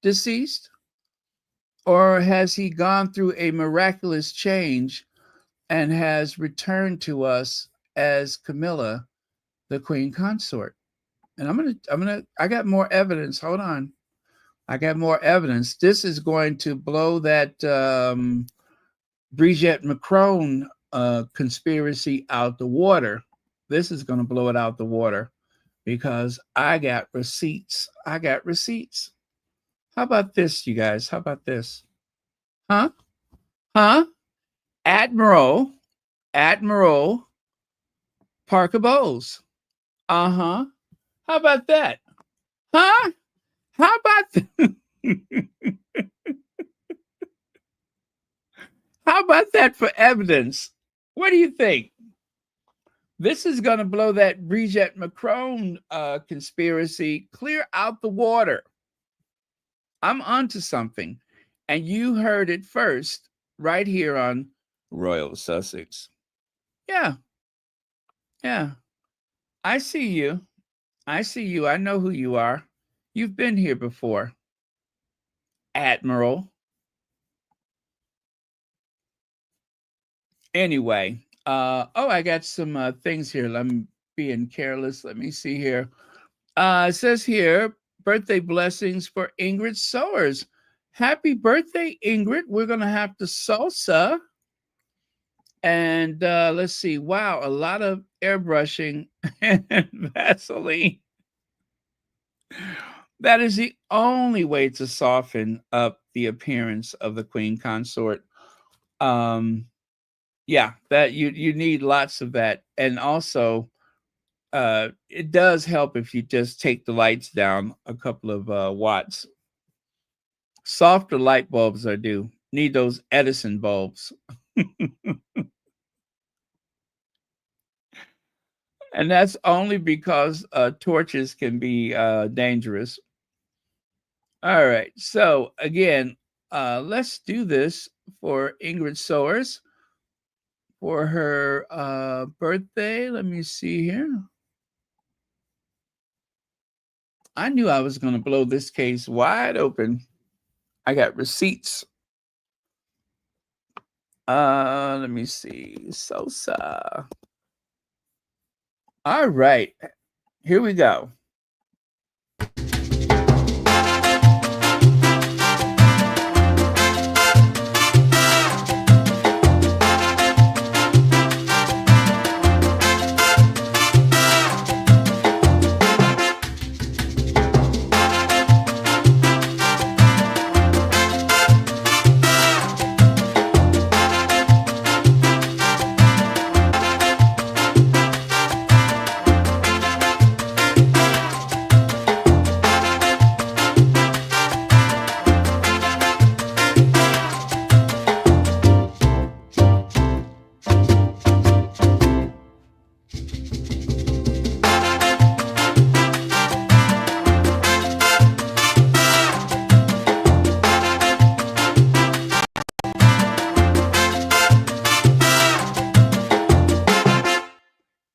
deceased? Or has he gone through a miraculous change and has returned to us as Camilla, the Queen Consort? And I got more evidence. Hold on. I got more evidence. This is going to blow that Brigitte Macron conspiracy out the water. This is going to blow it out the water because I got receipts. I got receipts. How about this, you guys? How about this? Huh? Huh? Admiral Parker Bowles. Uh-huh. How about that? Huh? How about how about that for evidence? What do you think? This is going to blow that Brigitte Macron conspiracy clear out the water. I'm onto something. And you heard it first right here on Royal Sussex. Yeah. Yeah. I see you. I see you. I know who you are. You've been here before. Admiral. Anyway, I got some things here. I'm being careless. Let me see here. It says here, birthday blessings for Ingrid Sowers. Happy birthday, Ingrid. We're going to have to salsa. And let's see. Wow, a lot of airbrushing and Vaseline. That is the only way to soften up the appearance of the queen consort. Yeah, that you need lots of that. And also, it does help if you just take the lights down a couple of watts. Softer light bulbs are due. Need those Edison bulbs. And that's only because torches can be dangerous. All right. So again, let's do this for Ingrid Sowers for her birthday. Let me see here. I knew I was going to blow this case wide open. I got receipts. Let me see. Sosa. All right. Here we go.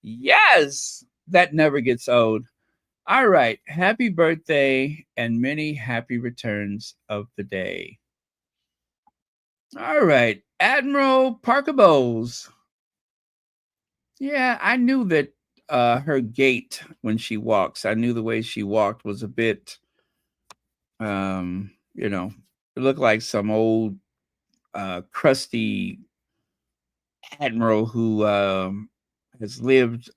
Yes, that never gets old. All right. Happy birthday and many happy returns of the day. All right. Admiral Parker Bowles. Yeah, I knew that her gait when she walks, I knew the way she walked was a bit, it looked like some old, crusty admiral who has lived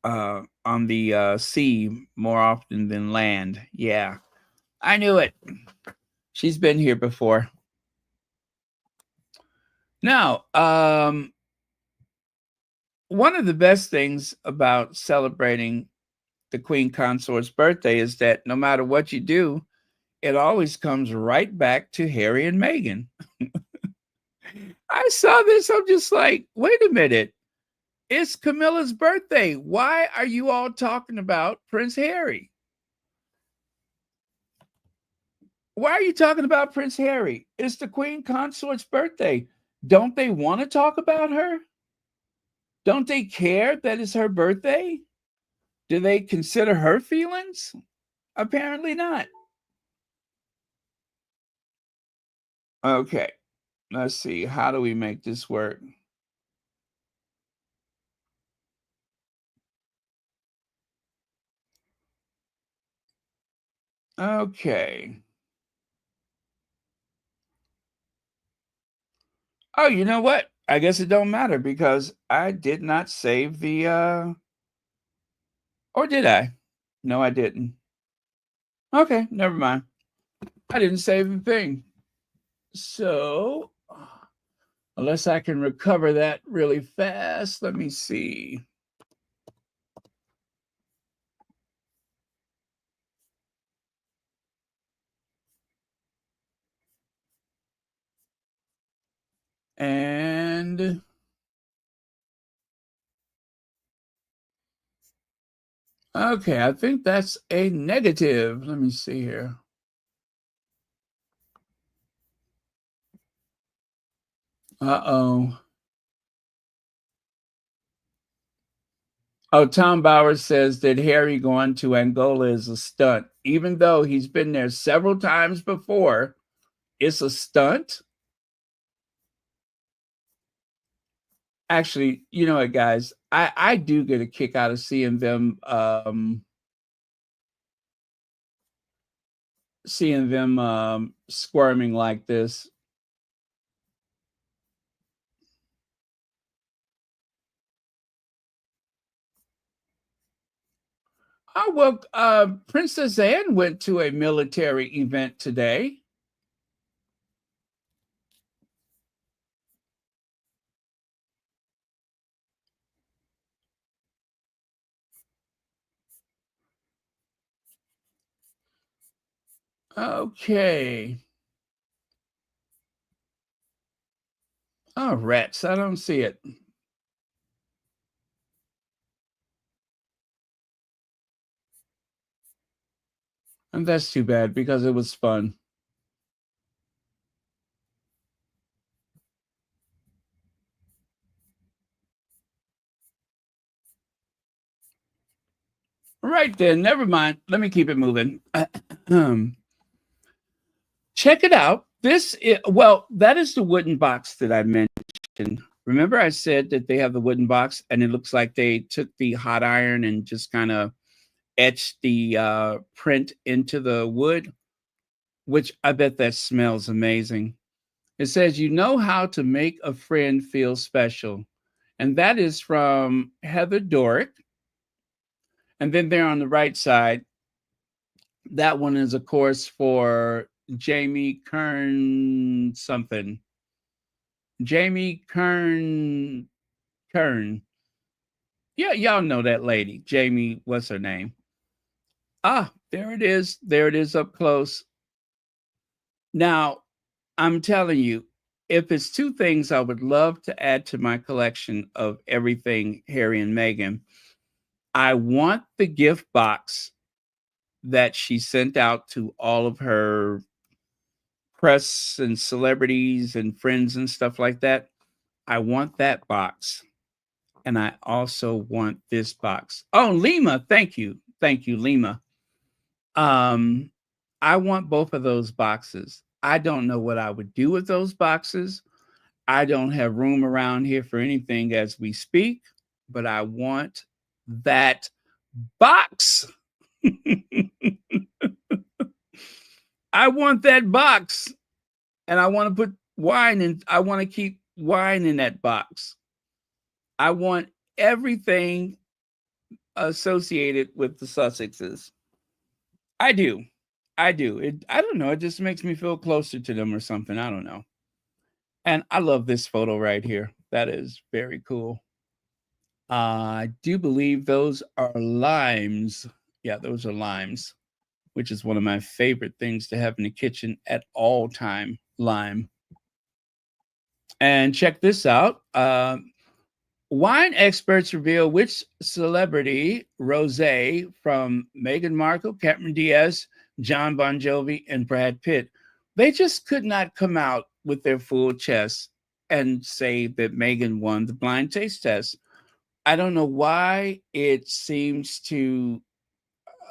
on the sea more often than land. Yeah, I knew it. She's been here before. Now, one of the best things about celebrating the Queen Consort's birthday is that no matter what you do, it always comes right back to Harry and Meghan. I saw this. I'm just like, wait a minute. It's Camilla's birthday. Why are you all talking about Prince Harry? Why are you talking about Prince Harry? It's the Queen Consort's birthday. Don't they want to talk about her? Don't they care that it's her birthday? Do they consider her feelings? Apparently not. Okay, let's see. How do we make this work? Okay. Oh, you know what? I guess it don't matter because I did not save the or did I? No, I didn't. Okay, never mind. I didn't save the thing. So, unless I can recover that really fast, let me see. And okay, I think that's a negative. Let me see here. Uh-oh. Oh, Tom Bowers says that Harry going to Angola is a stunt. Even though he's been there several times before, it's a stunt? Actually, you know what, guys? I do get a kick out of seeing them squirming like this. Oh, well, Princess Anne went to a military event today. Okay. Oh, rats. I don't see it. And that's too bad because it was fun. Right then, never mind. Let me keep it moving. Check it out. That is the wooden box that I mentioned. Remember, I said that they have the wooden box, and it looks like they took the hot iron and just kind of etched the print into the wood, which I bet that smells amazing. It says, "You know how to make a friend feel special." And that is from Heather Dorick. And then there on the right side, that one is, of course, for Jamie Kern something. Jamie Kern. Yeah, y'all know that lady. Jamie, what's her name? Ah, there it is. There it is up close. Now, I'm telling you, if it's two things I would love to add to my collection of everything Harry and Meghan, I want the gift box that she sent out to all of her press and celebrities and friends and stuff like that. I want that box. And I also want this box. Oh, Lima, thank you. Thank you, Lima. Um, I want both of those boxes. I don't know what I would do with those boxes. I don't have room around here for anything as we speak, but I want that box. I want that box. And I want to put wine in. I want to keep wine in that box. I want everything associated with the Sussexes. I do. I do. I don't know. It just makes me feel closer to them or something. I don't know. And I love this photo right here. That is very cool. I do believe those are limes. Yeah, those are limes, which is one of my favorite things to have in the kitchen at all time. Lime. And check this out. Wine experts reveal which celebrity rosé from Meghan Markle, Cameron Diaz, John Bon Jovi, and Brad Pitt. They just could not come out with their full chest and say that Meghan won the blind taste test. I don't know why it seems to.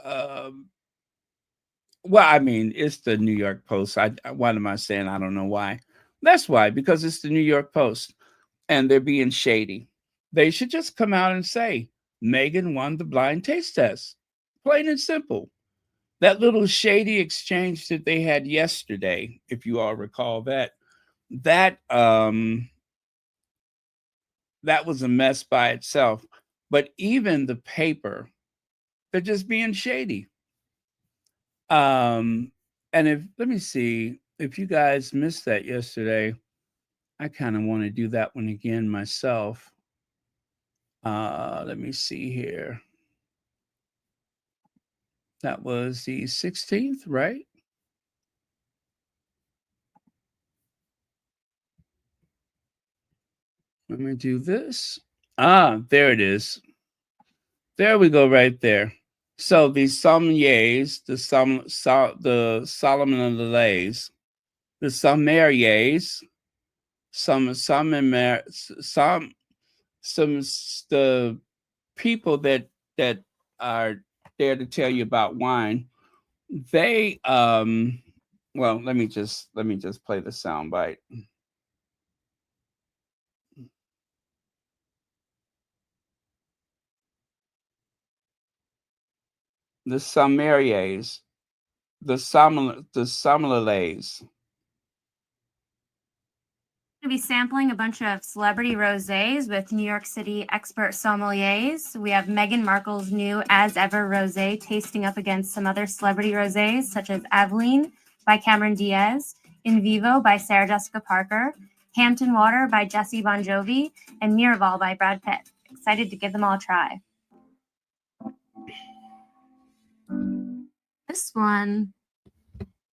Um, I mean, it's the New York Post. What am I saying? I don't know why. That's why, because it's the New York Post and they're being shady. They should just come out and say, Meghan won the blind taste test. Plain and simple. That little shady exchange that they had yesterday, if you all recall that that was a mess by itself. But even the paper, they're just being shady. And if let me see, if you guys missed that yesterday, I kind of want to do that one again myself. Let me see here. That was the 16th, right? Let me do this. There it is. There we go, right there. So the sommeliers, the sommeliers, the sommeliers, the people that are there to tell you about wine. They well, let me just play the sound bite. The sommeliers, the sommeliers. We'll be sampling a bunch of celebrity rosés with New York City expert sommeliers. We have Meghan Markle's new As Ever rosé tasting up against some other celebrity rosés such as Aveline by Cameron Diaz, In Vivo by Sarah Jessica Parker, Hampton Water by Jesse Bon Jovi, and Miraval by Brad Pitt. Excited to give them all a try. This one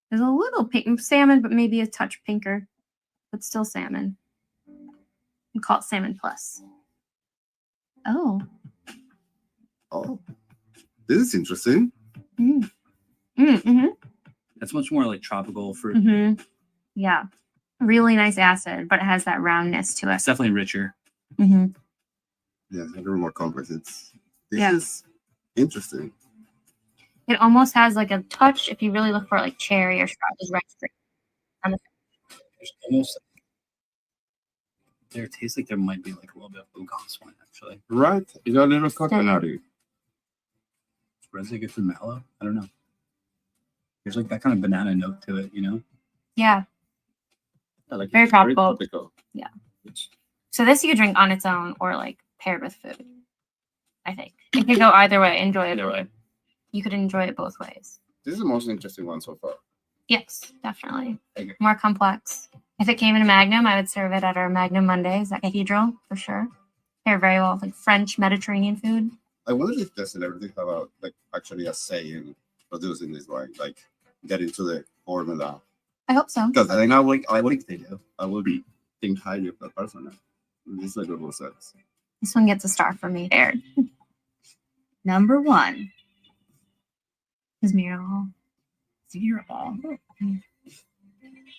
is a little pink salmon, but maybe a touch pinker. But still salmon. We call it Salmon Plus. Oh. Oh, this is interesting. That's much more like tropical fruit. Yeah. Really nice acid, but it has that roundness to it. It's definitely richer. Yeah, it's a little more complex. This is interesting. It almost has like a touch, if you really look for like cherry or strawberry rice cream. There's almost there tastes like there might be like a little bit of Bugos one actually. Right? You got a little coconutty. Where does it get from mallow? I don't know. There's like that kind of banana note to it, you know? Yeah. I like Very it. tropical. Yeah. So this you could drink on its own or like paired with food. I think. It could go either way. Enjoy it. Either way. You could enjoy it both ways. This is the most interesting one so far. Yes, definitely. I agree. More complex. If it came in a Magnum, I would serve it at our Magnum Mondays at Cathedral for sure. They're very well like French Mediterranean food. I wonder if the celebrities have actually a say in producing this wine, like getting to the formula. I hope so. Because I think I think they do. I would think highly of that person. This is a good sense. This one gets a star for me. Aired. Number 1. Is Miraval. Miraval.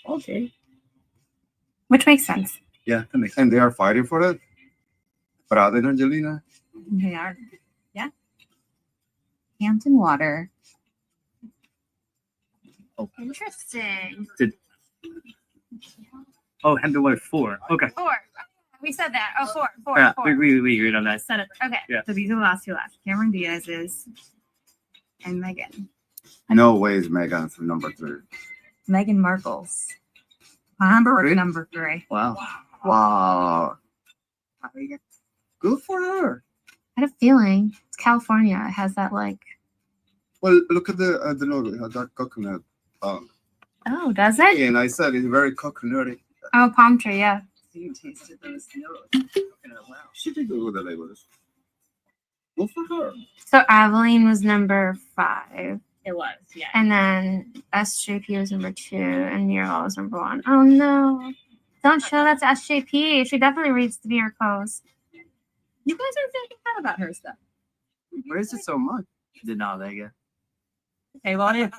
Okay. Which makes sense. Yeah, that makes sense. And they are fighting for it. Brad and Angelina. They are. Yeah. Hampton Water. Interesting. Oh, Hampton Water 4. Okay. 4. We said that. Oh, 4. 4. Yeah, 4. we agreed on that. Said it. Okay. Yeah. So these are the last 2 left. Cameron Diaz's and Meghan. No way is Meghan for number 3. Meghan Markle's. Number 3. Wow. Wow. Good for her. I had a feeling it's California. It has that like. Well, look at the logo. It has that coconut. Oh, does it? And I said it's very coconutty. Oh, palm tree. Yeah. You tasted those notes. Wow. She did good with the labels. Good for her. So Aveline was number 5. It was, yeah. And then SJP was number 2, and Miraval was number 1. Oh no! Don't show that to SJP. She definitely reads the miracles. You guys are thinking bad about her stuff. Where is it so much? Did not Vega. Okay, well, You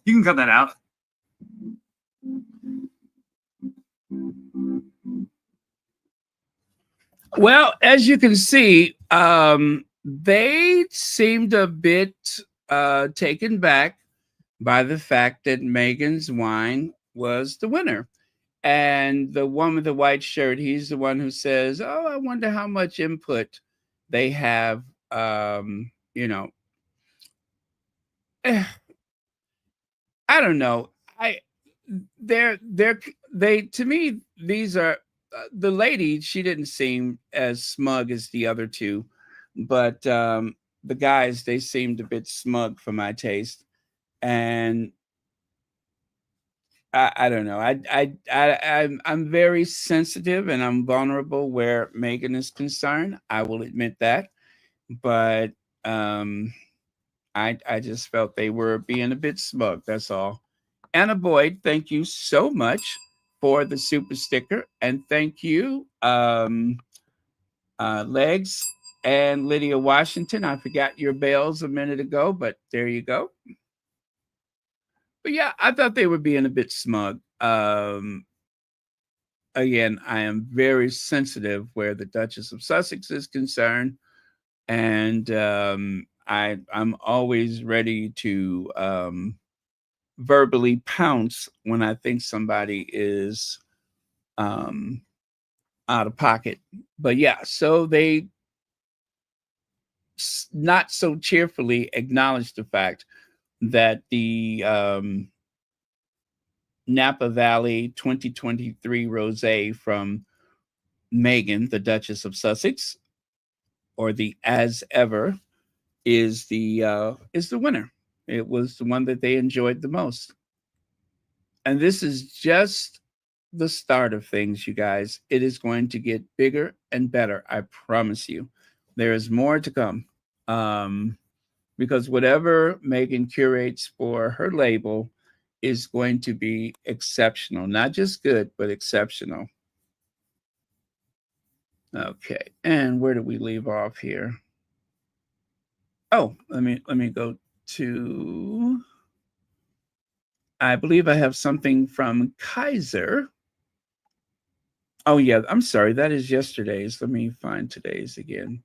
can cut that out. Well, as you can see, they seemed a bit taken back by the fact that Meghan's wine was the winner. And the one with the white shirt, he's the one who says, "Oh, I wonder how much input they have." You know, I don't know. They to me, these are the lady. She didn't seem as smug as the other two, but the guys, they seemed a bit smug for my taste, and I don't know. I'm very sensitive and I'm vulnerable where Meghan is concerned. I will admit that, but I just felt they were being a bit smug. That's all. Anna Boyd, thank you so much for the super sticker, and thank you, Legs and Lydia Washington. I forgot your bells a minute ago, but there you go. But yeah, I thought they were being a bit smug. Again, I am very sensitive where the Duchess of Sussex is concerned, and I'm always ready to verbally pounce when I think somebody is out of pocket. But yeah, so they not so cheerfully acknowledge the fact that the Napa Valley 2023 Rosé from Meghan, the Duchess of Sussex, or the As Ever, is the winner. It was the one that they enjoyed the most. And this is just the start of things, you guys. It is going to get bigger and better. I promise you. There is more to come. Because whatever Meghan curates for her label is going to be exceptional. Not just good, but exceptional. Okay. And where do we leave off here? Oh, let me go to, I believe I have something from Kaiser. Oh yeah, I'm sorry, that is yesterday's. Let me find today's again.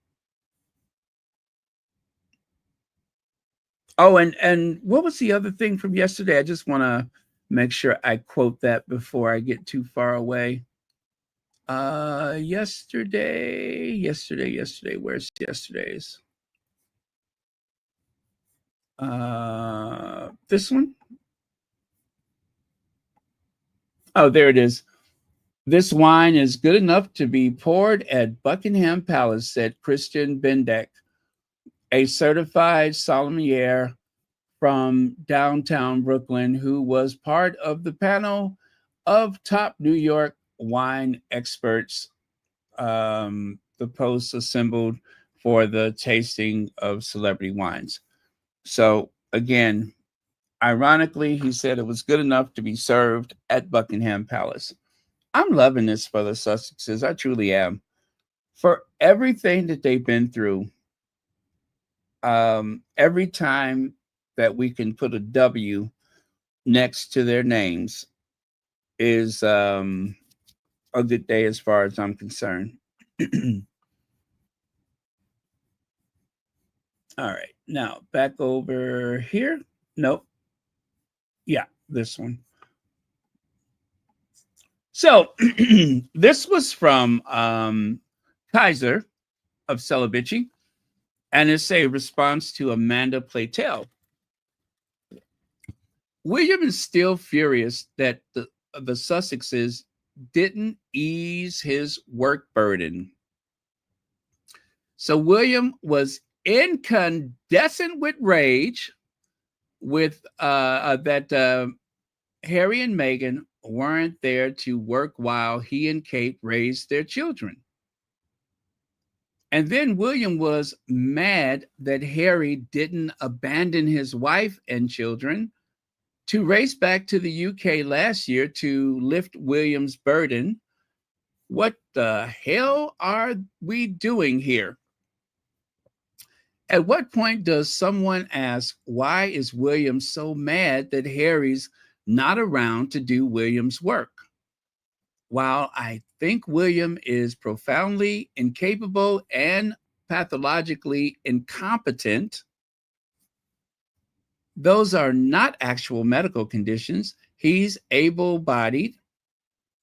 Oh, and what was the other thing from yesterday? I just want to make sure I quote that before I get too far away. Yesterday. Where's yesterday's? This one? Oh, there it is. This wine is good enough to be poured at Buckingham Palace, said Christian Bendeck, a certified sommelier from downtown Brooklyn, who was part of the panel of top New York wine experts, the Post assembled for the tasting of celebrity wines. So again, ironically, he said it was good enough to be served at Buckingham Palace. I'm loving this for the Sussexes. I truly am. For everything that they've been through, every time that we can put a W next to their names is a good day as far as I'm concerned. All right. Now back over here. Nope. Yeah, this one. So this was from Kaiser of Celebici, and it's a response to Amanda Platel. William is still furious that the Sussexes didn't ease his work burden. So William was incandescent with rage with that Harry and Meghan weren't there to work while he and Kate raised their children. And then William was mad that Harry didn't abandon his wife and children to race back to the UK last year to lift William's burden. What the hell are we doing here? At what point does someone ask, why is William so mad that Harry's not around to do William's work? While I think William is profoundly incapable and pathologically incompetent, those are not actual medical conditions. He's able-bodied,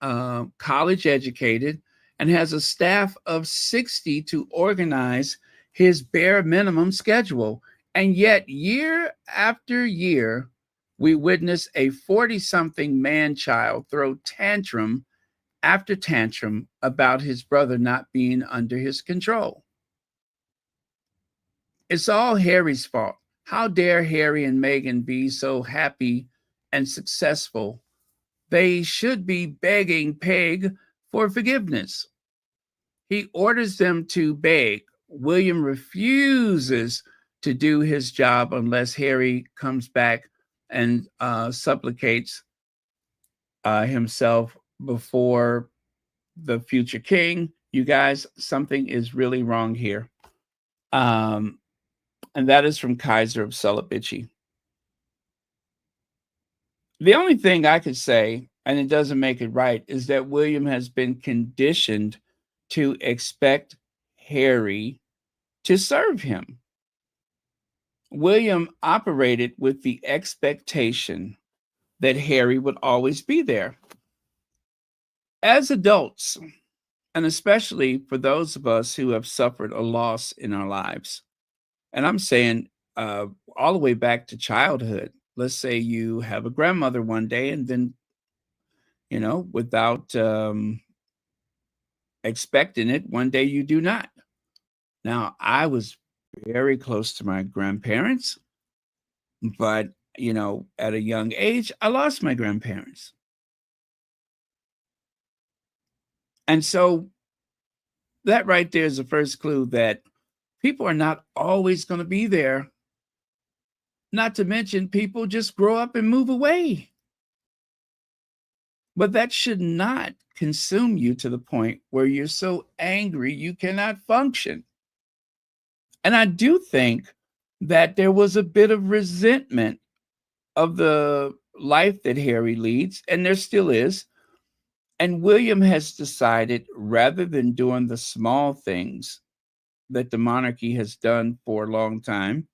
college educated, and has a staff of 60 to organize his bare minimum schedule. And yet, year after year, we witness a 40-something man-child throw tantrum after tantrum about his brother not being under his control. It's all Harry's fault. How dare Harry and Meghan be so happy and successful? They should be begging Peg for forgiveness. He orders them to beg. William refuses to do his job unless Harry comes back and supplicates himself before the future king You guys, something is really wrong here. And that is from Kaiser of Celibici. The only thing I could say, and it doesn't make it right, is that William has been conditioned to expect Harry to serve him. William operated with the expectation that Harry would always be there. As adults, and especially for those of us who have suffered a loss in our lives, and I'm saying all the way back to childhood. Let's say you have a grandmother one day, and then, without expecting it, one day you do not. Now, I was very close to my grandparents, but, at a young age, I lost my grandparents. And so that right there is the first clue that people are not always going to be there. Not to mention, people just grow up and move away. But that should not consume you to the point where you're so angry you cannot function. And I do think that there was a bit of resentment of the life that Harry leads, and there still is. And William has decided, rather than doing the small things that the monarchy has done for a long time,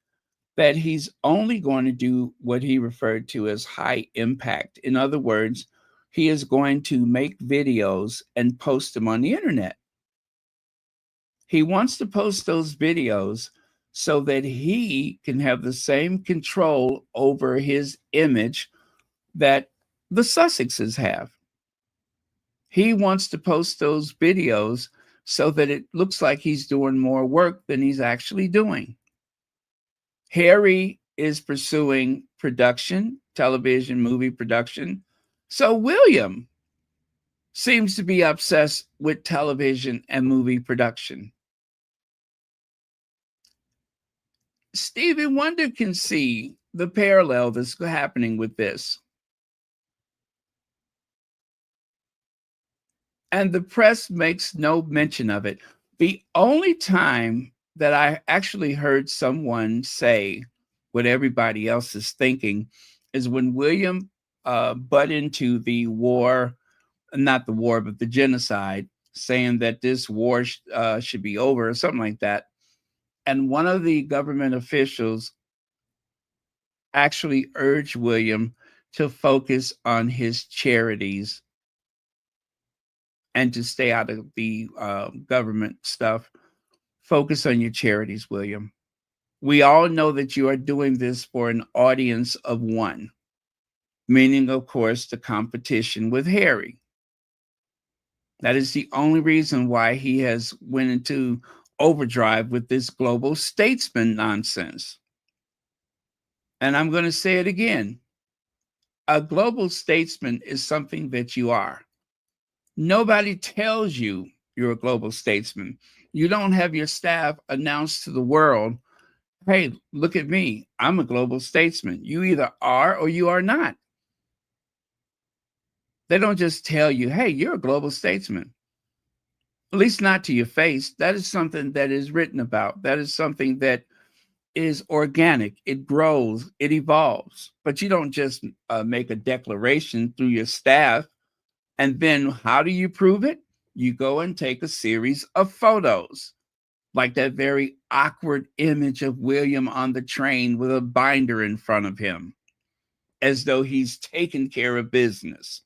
that he's only going to do what he referred to as high impact. In other words, he is going to make videos and post them on the internet. He wants to post those videos so that he can have the same control over his image that the Sussexes have. He wants to post those videos so that it looks like he's doing more work than he's actually doing. Harry is pursuing production, television, movie production. So William seems to be obsessed with television and movie production. Stevie Wonder can see the parallel that's happening with this. And the press makes no mention of it. The only time that I actually heard someone say what everybody else is thinking is when William butt into the war, not the war, but the genocide, saying that this war should be over or something like that. And one of the government officials actually urged William to focus on his charities and to stay out of the government stuff. Focus on your charities, William. We all know that you are doing this for an audience of one, meaning, of course, the competition with Harry. That is the only reason why he has went into overdrive with this global statesman nonsense. And I'm going to say it again. A global statesman is something that you are. Nobody tells you you're a global statesman. You don't have your staff announce to the world, hey, look at me. I'm a global statesman. You either are or you are not. They don't just tell you, hey, you're a global statesman. At least not to your face. That is something that is written about. That is something that is organic. It grows. It evolves. But you don't just make a declaration through your staff. And then how do you prove it? You go and take a series of photos, like that very awkward image of William on the train with a binder in front of him, as though he's taking care of business.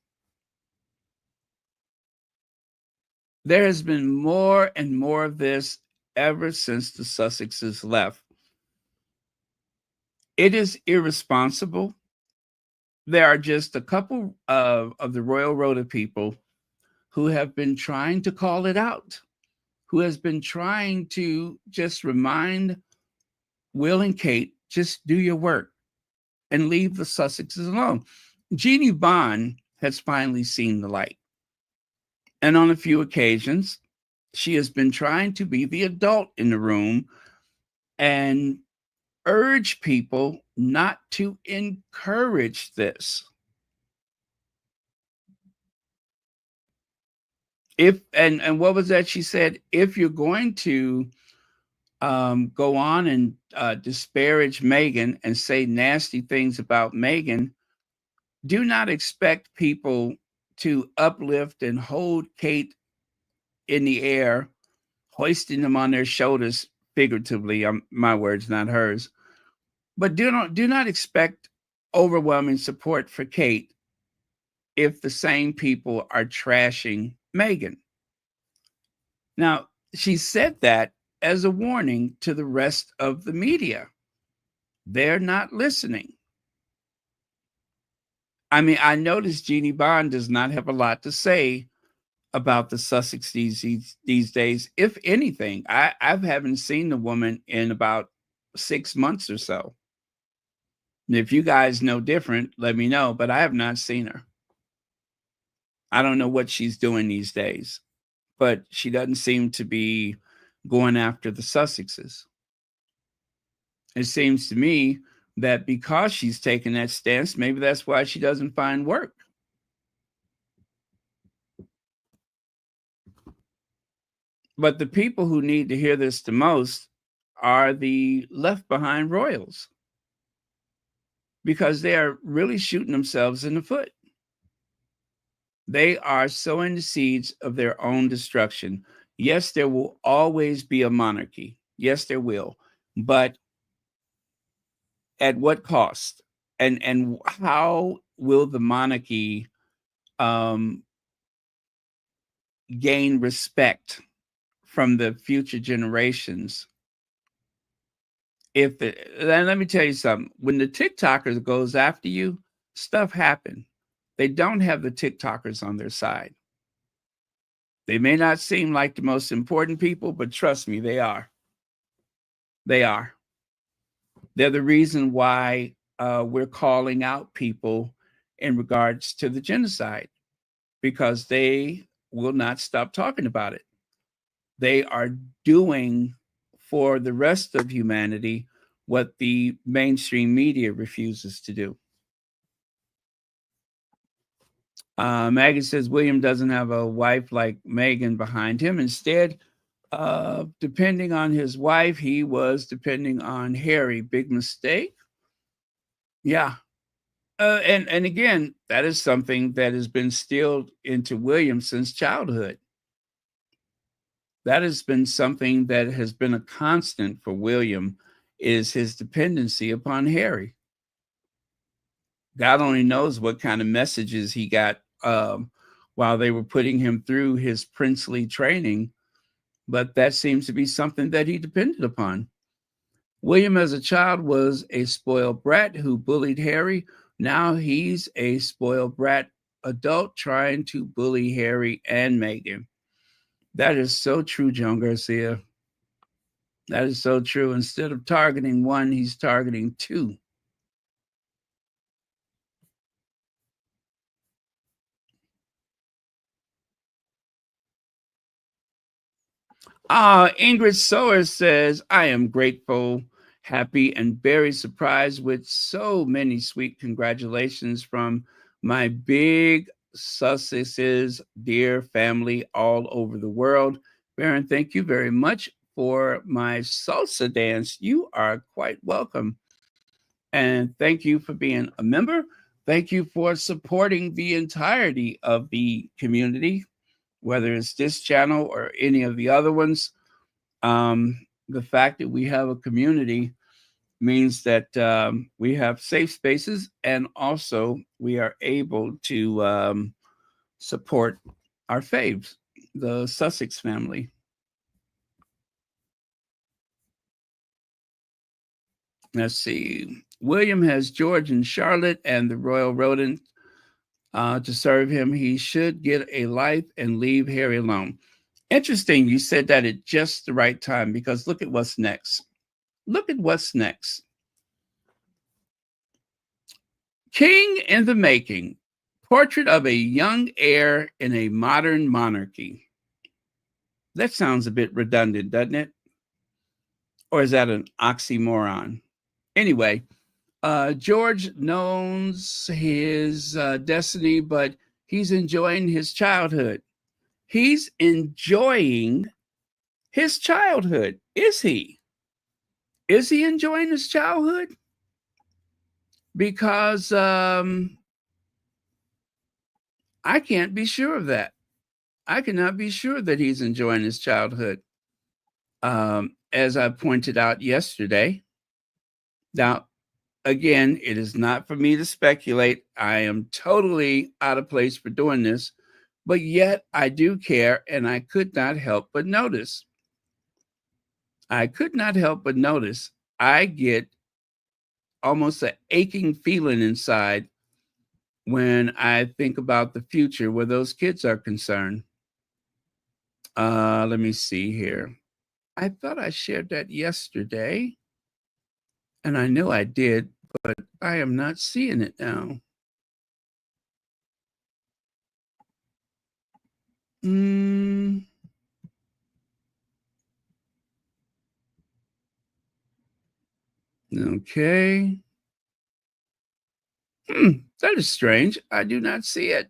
There has been more and more of this ever since the Sussexes left. It is irresponsible. There are just a couple of the Royal Rota people who have been trying to call it out, who has been trying to just remind Will and Kate, just do your work and leave the Sussexes alone. Jeannie Bond has finally seen the light. And on a few occasions, she has been trying to be the adult in the room and urge people not to encourage this. If and what was that she said? If you're going to go on and disparage Meghan and say nasty things about Meghan, do not expect people to uplift and hold Kate in the air, hoisting them on their shoulders, figuratively. My words, not hers. But do not expect overwhelming support for Kate if the same people are trashing Meghan. Now, she said that as a warning to the rest of the media. They're not listening. I mean, I noticed Jeannie Bond does not have a lot to say about the Sussexes these days. If anything, I haven't seen the woman in about 6 months or so. If you guys know different, let me know, but I have not seen her. I don't know what she's doing these days, but she doesn't seem to be going after the Sussexes. It seems to me that because she's taken that stance, maybe that's why she doesn't find work. But the people who need to hear this the most are the left behind royals, because they are really shooting themselves in the foot. They are sowing the seeds of their own destruction. Yes, there will always be a monarchy. Yes, there will. But at what cost? And how will the monarchy gain respect from the future generations? And let me tell you something. When the TikTokers goes after you, stuff happens. They don't have the TikTokers on their side. They may not seem like the most important people, but trust me, they are. They are. They're the reason why we're calling out people in regards to the genocide, because they will not stop talking about it. They are doing for the rest of humanity what the mainstream media refuses to do. Maggie says William doesn't have a wife like Meghan behind him. Instead, depending on his wife, he was depending on Harry. Big mistake. Yeah. And again, that is something that has been instilled into William since childhood. That has been something that has been a constant for William, is his dependency upon Harry. God only knows what kind of messages he got while they were putting him through his princely training, but that seems to be something that he depended upon. William, as a child, was a spoiled brat who bullied Harry. Now he's a spoiled brat adult trying to bully Harry and Meghan. That is so true, John Garcia. That is so true. Instead of targeting one, he's targeting two. Ingrid Sower says, I am grateful, happy, and very surprised with so many sweet congratulations from my big Sussexes, dear family all over the world. Baron, thank you very much for my salsa dance. You are quite welcome. And thank you for being a member. Thank you for supporting the entirety of the community, whether it's this channel or any of the other ones. The fact that we have a community means that we have safe spaces, and also we are able to support our faves, the Sussex family. Let's see. William has George and Charlotte and the royal rodent to serve him. He should get a life and leave Harry alone. Interesting, you said that at just the right time, because look at what's next. Look at what's next. King in the Making, portrait of a young heir in a modern monarchy. That sounds a bit redundant, doesn't it? Or is that an oxymoron? Anyway, George knows his destiny, but he's enjoying his childhood. he's enjoying his childhood. Is he? Is he enjoying his childhood? Because I can't be sure of that. I cannot be sure that he's enjoying his childhood. As I pointed out yesterday. Now, again, it is not for me to speculate. I am totally out of place for doing this, but yet I do care, and I could not help but notice. I get almost an aching feeling inside when I think about the future where those kids are concerned. Let me see here. I thought I shared that yesterday, and I know I did, but I am not seeing it now. Okay. That is strange. I do not see it.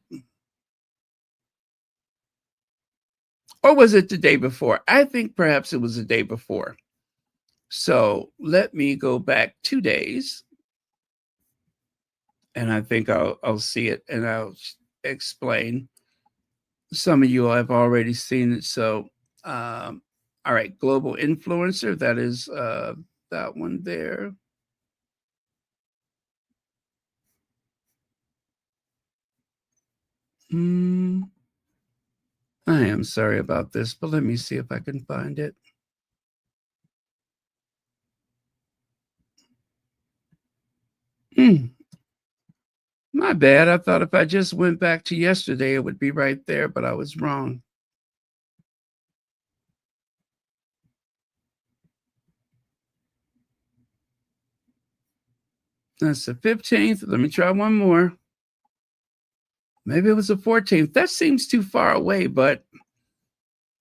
Or was it the day before? I think perhaps it was the day before. So let me go back 2 days. And I think I'll see it and I'll explain. Some of you have already seen it. So, all right, global influencer. That is that one there. I am sorry about this, but let me see if I can find it. My bad. I thought if I just went back to yesterday, it would be right there, but I was wrong. That's the 15th. Let me try one more. Maybe it was the 14th. That seems too far away, but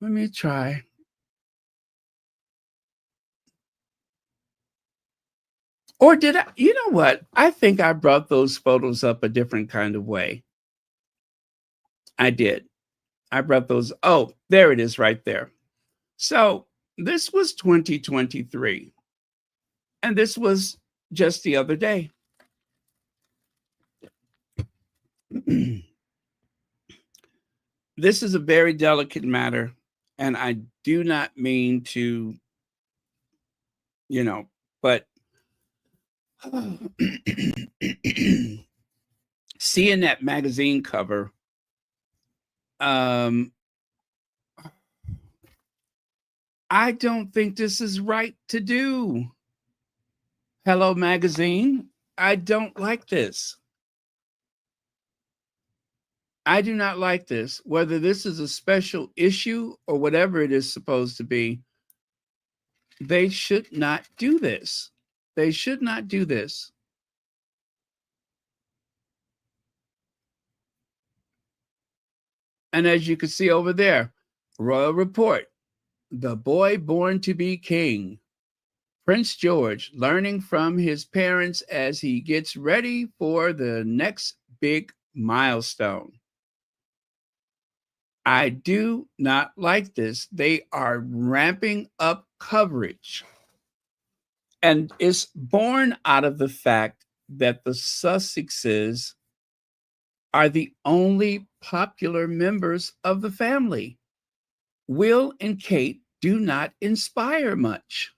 let me try. Or did I? You know what? I think I brought those photos up a different kind of way. I did. I brought those. Oh, there it is right there. So this was 2023. And this was just the other day. This is a very delicate matter. And I do not mean to, but seeing that magazine cover, I don't think this is right to do. Hello, magazine. I don't like this. I do not like this. Whether this is a special issue or whatever it is supposed to be, they should not do this. They should not do this. And as you can see over there, Royal Report, the boy born to be king, Prince George, learning from his parents as he gets ready for the next big milestone. I do not like this. They are ramping up coverage. And it's born out of the fact that the Sussexes are the only popular members of the family. Will and Kate do not inspire much.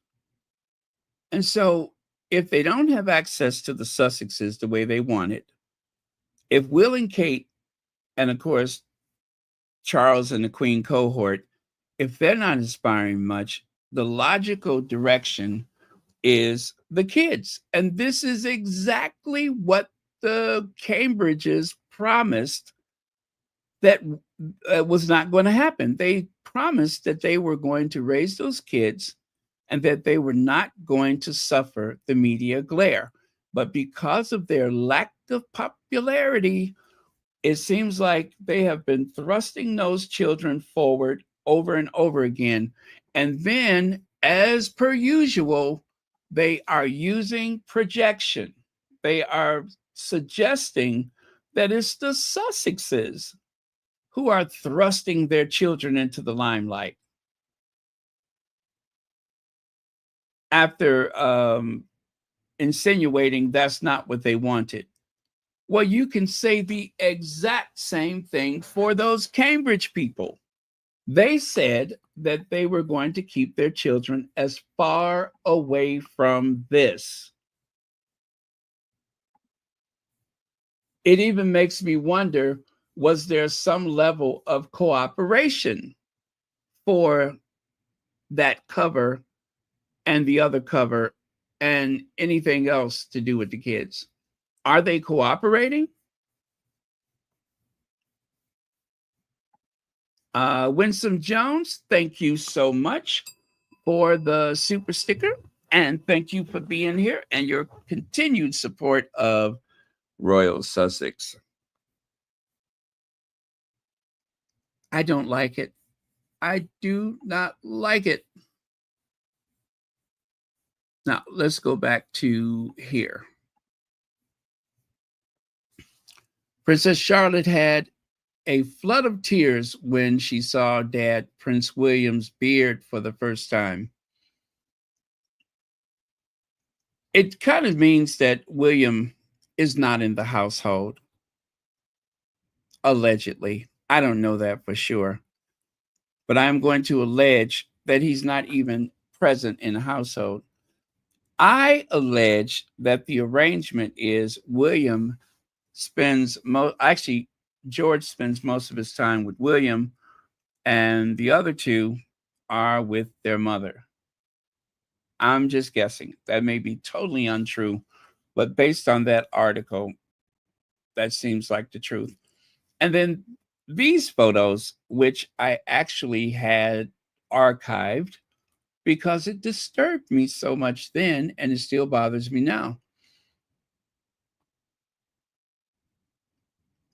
And so if they don't have access to the Sussexes the way they want it, if Will and Kate, and of course, Charles and the Queen cohort, if they're not inspiring much, the logical direction is the kids. And this is exactly what the Cambridges promised that was not going to happen. They promised that they were going to raise those kids and that they were not going to suffer the media glare. But because of their lack of popularity, it seems like they have been thrusting those children forward over and over again. And then, as per usual, they are using projection. They are suggesting that it's the Sussexes who are thrusting their children into the limelight after insinuating that's not what they wanted. Well, you can say the exact same thing for those Cambridge people. They said that they were going to keep their children as far away from this. It even makes me wonder, was there some level of cooperation for that cover and the other cover and anything else to do with the kids? Are they cooperating? Winsome Jones, thank you so much for the super sticker. And thank you for being here and your continued support of Royal Sussex. I don't like it. I do not like it. Now, let's go back to here. Princess Charlotte had a flood of tears when she saw Dad, Prince William's beard for the first time. It kind of means that William is not in the household. Allegedly. I don't know that for sure. But I'm going to allege that he's not even present in the household. I allege that the arrangement is William spends George spends most of his time with William, and the other two are with their mother. I'm just guessing. That may be totally untrue, but based on that article, that seems like the truth. And then these photos, which I actually had archived because it disturbed me so much then, and it still bothers me now.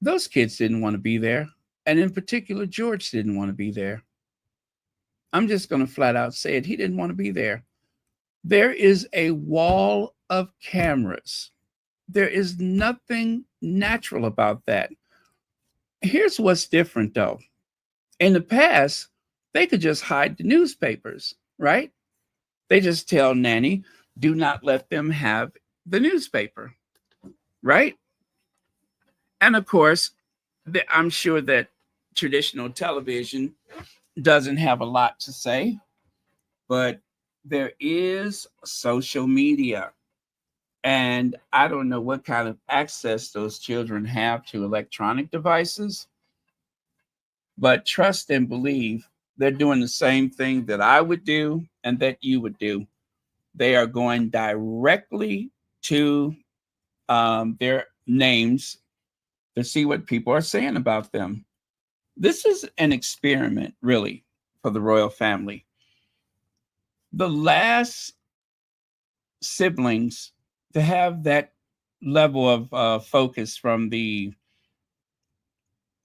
Those kids didn't want to be there. And in particular, George didn't want to be there. I'm just going to flat out say it. He didn't want to be there. There is a wall of cameras. There is nothing natural about that. Here's what's different, though. In the past, they could just hide the newspapers, right? They just tell Nanny, do not let them have the newspaper, right? And of course, I'm sure that traditional television doesn't have a lot to say, but there is social media. And I don't know what kind of access those children have to electronic devices, but trust and believe they're doing the same thing that I would do and that you would do. They are going directly to their names to see what people are saying about them. This is an experiment, really, for the royal family. The last siblings to have that level of focus from the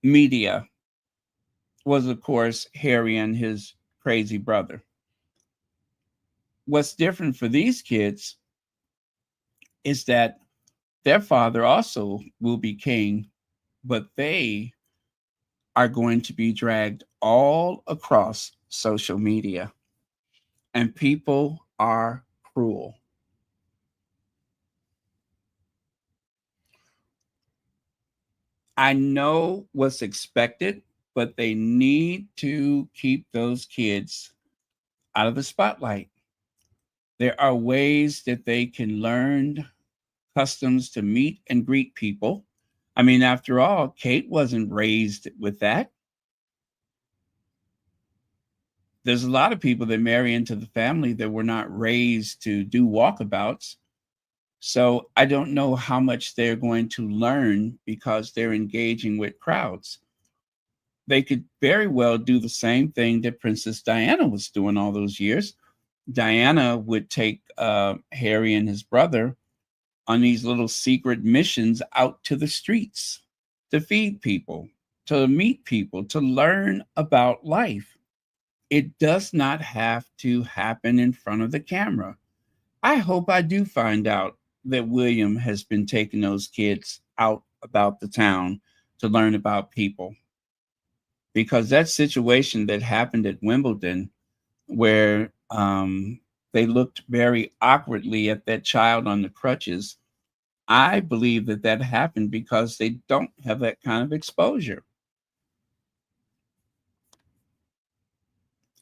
media was, of course, Harry and his crazy brother. What's different for these kids is that their father also will be king, but they are going to be dragged all across social media. And people are cruel. I know what's expected, but they need to keep those kids out of the spotlight. There are ways that they can learn customs to meet and greet people. I mean, after all, Kate wasn't raised with that. There's a lot of people that marry into the family that were not raised to do walkabouts. So I don't know how much they're going to learn because they're engaging with crowds. They could very well do the same thing that Princess Diana was doing all those years. Diana would take Harry and his brother on these little secret missions out to the streets to feed people, to meet people, to learn about life. It does not have to happen in front of the camera. I hope I do find out that William has been taking those kids out about the town to learn about people. because that situation that happened at Wimbledon, where they looked very awkwardly at that child on the crutches, I believe that that happened because they don't have that kind of exposure.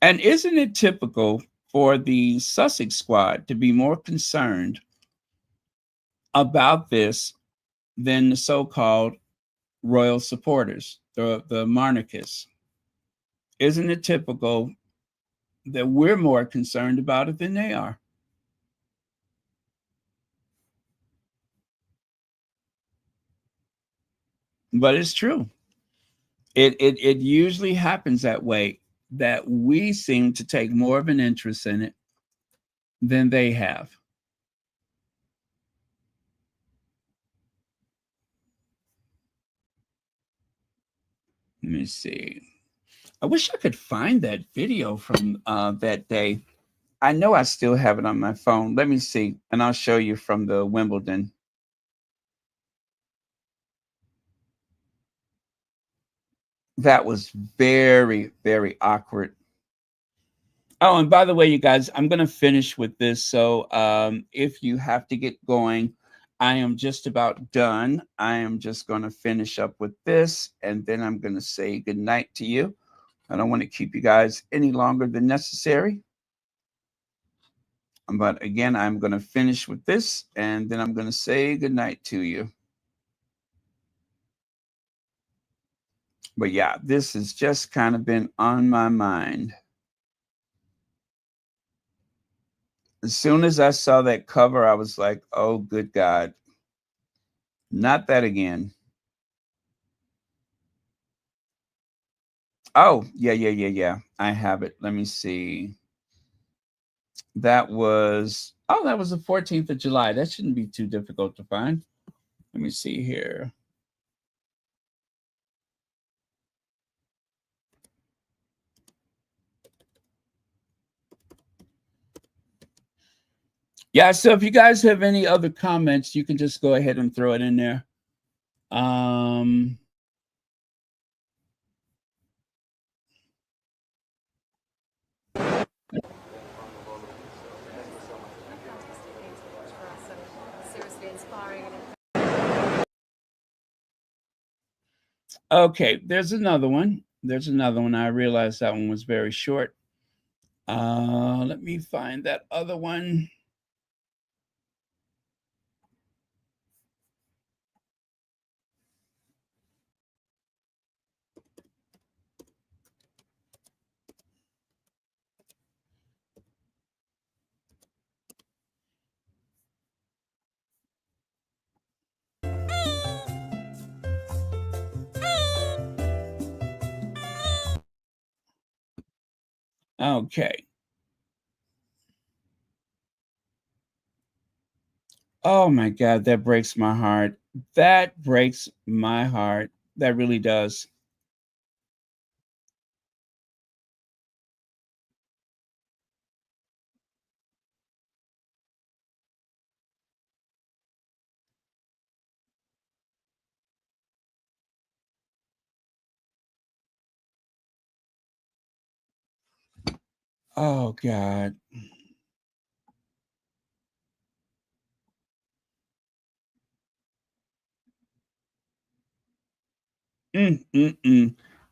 And isn't it typical for the Sussex squad to be more concerned about this than the so-called royal supporters, the monarchists? Isn't it typical that we're more concerned about it than they are? But it's true. It usually happens that way, that we seem to take more of an interest in it than they have. Let me see. I wish I could find that video from that day. I know I still have it on my phone. Let me see, and I'll show you from the Wimbledon. That was very, very awkward. Oh, and by the way, you guys, I'm going to finish with this. So if you have to get going, I am just about done. I am just going to finish up with this, and then I'm going to say good night to you. I don't want to keep you guys any longer than necessary. But again, I'm going to finish with this, and then I'm going to say good night to you. But yeah, this has just kind of been on my mind. As soon as I saw that cover, I was like, oh, good God. Not that again. Oh, yeah. I have it. Let me see. That was the 14th of July. That shouldn't be too difficult to find. Let me see here. Yeah, so if you guys have any other comments, you can just go ahead and throw it in there. Okay, there's another one. I realized that one was very short. Let me find that other one. Okay. Oh my God, that breaks my heart. That breaks my heart. That really does. Oh God.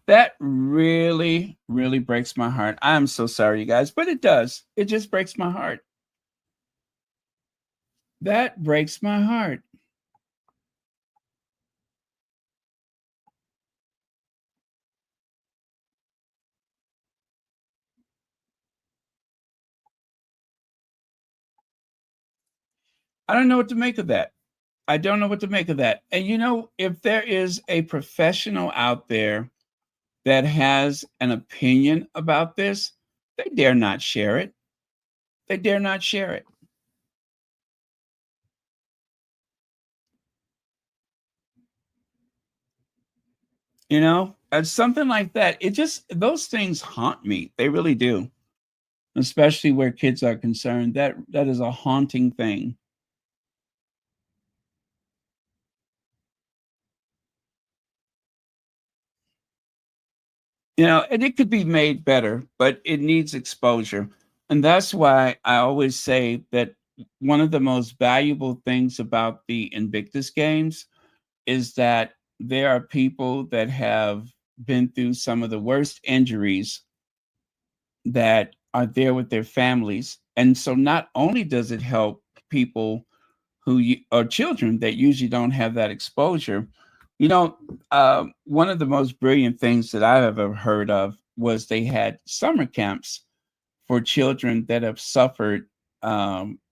That really, really breaks my heart. I'm so sorry, you guys, but it does. It just breaks my heart. That breaks my heart. I don't know what to make of that. I don't know what to make of that. And you know, if there is a professional out there that has an opinion about this, they dare not share it. They dare not share it. You know, something like that. It just, those things haunt me. They really do, especially where kids are concerned. That is a haunting thing. And it could be made better, but it needs exposure. And that's why I always say that one of the most valuable things about the Invictus games is that there are people that have been through some of the worst injuries that are there with their families. And so not only does it help people are children that usually don't have that exposure. One of the most brilliant things that I've ever heard of was they had summer camps for children that have suffered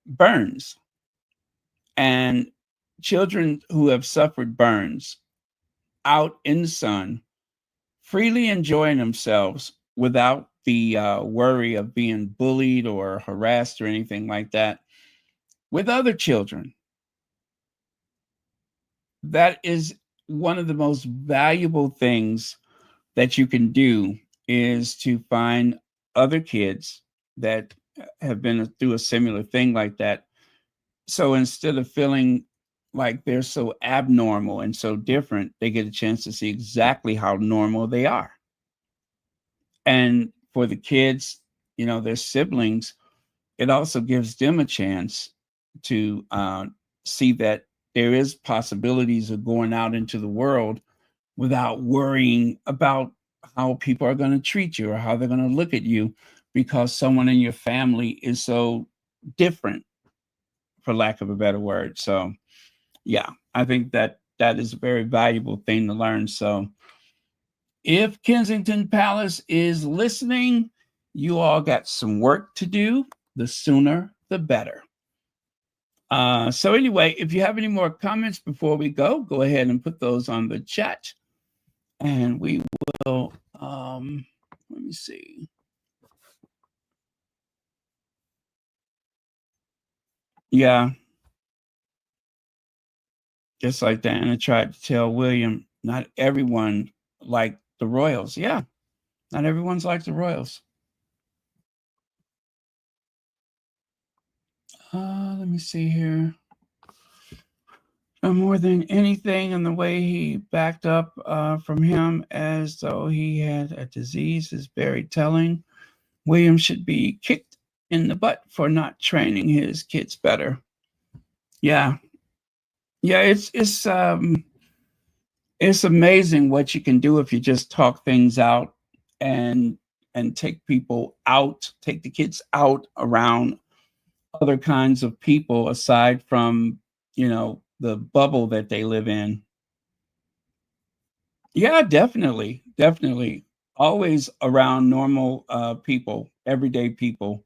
burns. And children who have suffered burns out in the sun, freely enjoying themselves without the worry of being bullied or harassed or anything like that with other children. That is one of the most valuable things that you can do, is to find other kids that have been through a similar thing like that. So instead of feeling like they're so abnormal and so different, they get a chance to see exactly how normal they are. And for the kids, their siblings, it also gives them a chance to see that there is possibilities of going out into the world without worrying about how people are going to treat you or how they're going to look at you because someone in your family is so different, for lack of a better word. So, yeah, I think that is a very valuable thing to learn. So, if Kensington Palace is listening, you all got some work to do. The sooner, the better. So anyway, if you have any more comments before we go ahead and put those on the chat. And we will, let me see. Yeah. Just like Diana tried to tell William, not everyone liked the Royals. Yeah. Not everyone's like the Royals. Let me see here. More than anything, in the way he backed up from him as though he had a disease is very telling. William should be kicked in the butt for not training his kids better. Yeah. Yeah, it's amazing what you can do if you just talk things out and take people out, take the kids out around other kinds of people aside from, the bubble that they live in. Yeah, definitely. Definitely. Always around normal people, everyday people.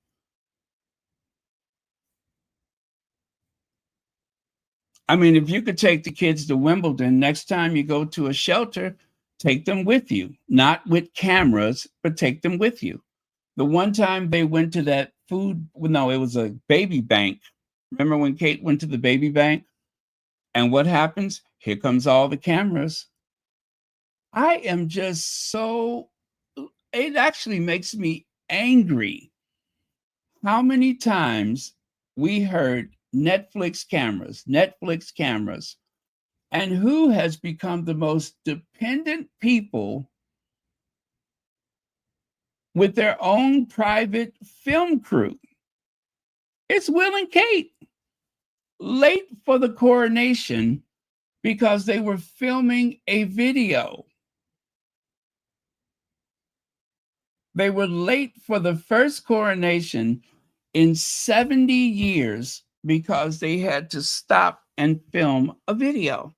I mean, if you could take the kids to Wimbledon, next time you go to a shelter, take them with you, not with cameras, but take them with you. The one time they went to that no, it was a baby bank. Remember when Kate went to the baby bank? And what happens? Here comes all the cameras. I am just it actually makes me angry how many times we heard Netflix cameras, and who has become the most dependent people with their own private film crew. It's Will and Kate, late for the coronation because they were filming a video. They were late for the first coronation in 70 years because they had to stop and film a video.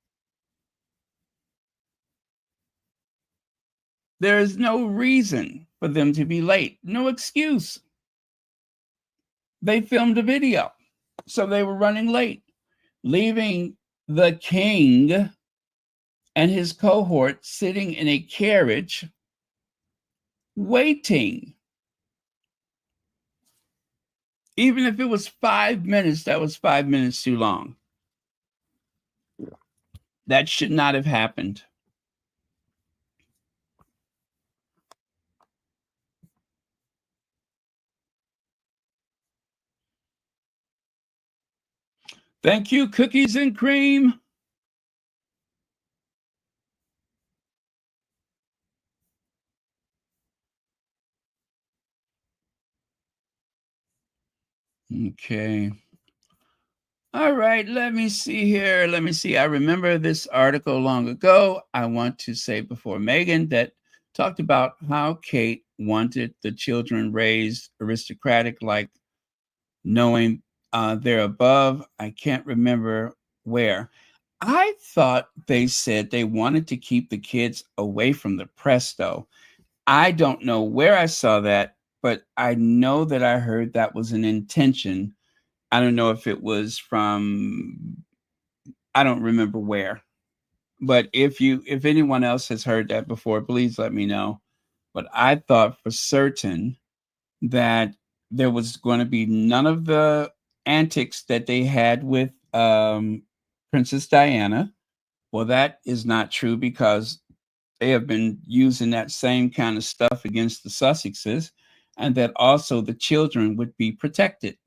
There is no reason for them to be late, no excuse. They filmed a video, so they were running late, leaving the king and his cohort sitting in a carriage waiting. Even if it was 5 minutes, that was 5 minutes too long. That should not have happened. Thank you, Cookies and Cream. Okay. All right, let me see here. Let me see. I remember this article long ago. I want to say before Meghan that talked about how Kate wanted the children raised aristocratic, like knowing they're above. I can't remember where. I thought they said they wanted to keep the kids away from the press, though. I don't know where I saw that, but I know that I heard that was an intention. I don't know if it was from, I don't remember where. But if anyone else has heard that before, please let me know. But I thought for certain that there was going to be none of the antics that they had with Princess Diana. Well, that is not true because they have been using that same kind of stuff against the Sussexes, and that also the children would be protected.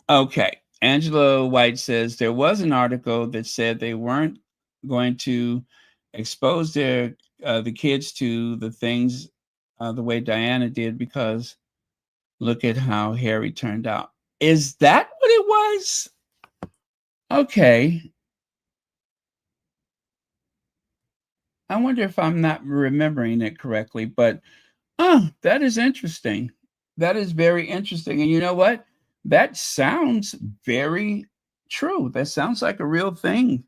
Okay. Angela White says there was an article that said they weren't going to expose the kids to the things the way Diana did because look at how Harry turned out. Is that what it was? Okay. I wonder if I'm not remembering it correctly, but that is interesting. That is very interesting. And you know what? That sounds very true. That sounds like a real thing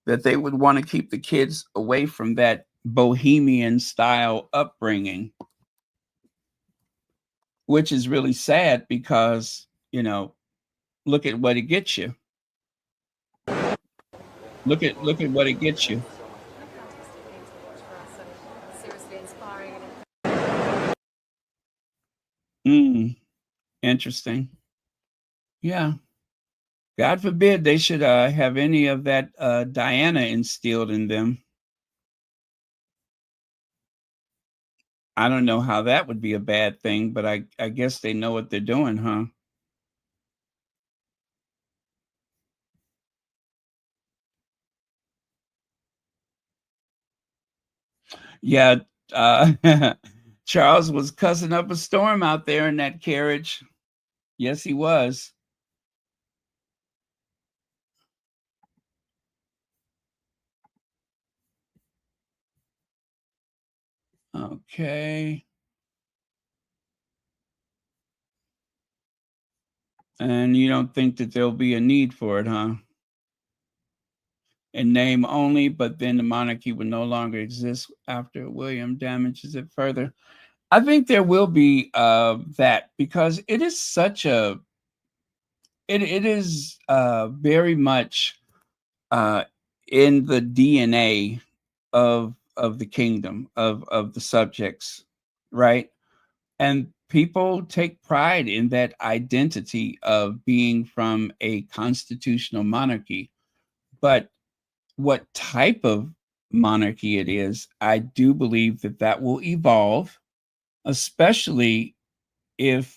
that they would want to keep the kids away from that bohemian style upbringing, which is really sad because, look at what it gets you. Look at what it gets you. Interesting. Yeah. God forbid they should have any of that Diana instilled in them. I don't know how that would be a bad thing, but I guess they know what they're doing, huh? Yeah, uh, Charles was cussing up a storm out there in that carriage. Yes, he was. Okay. And you don't think that there'll be a need for it, huh? In name only, but then the monarchy would no longer exist after William damages it further. I think there will be that because it is such a it is very much in the DNA of the kingdom of the subjects, right? And people take pride in that identity of being from a constitutional monarchy. But what type of monarchy it is, I do believe that that will evolve, especially if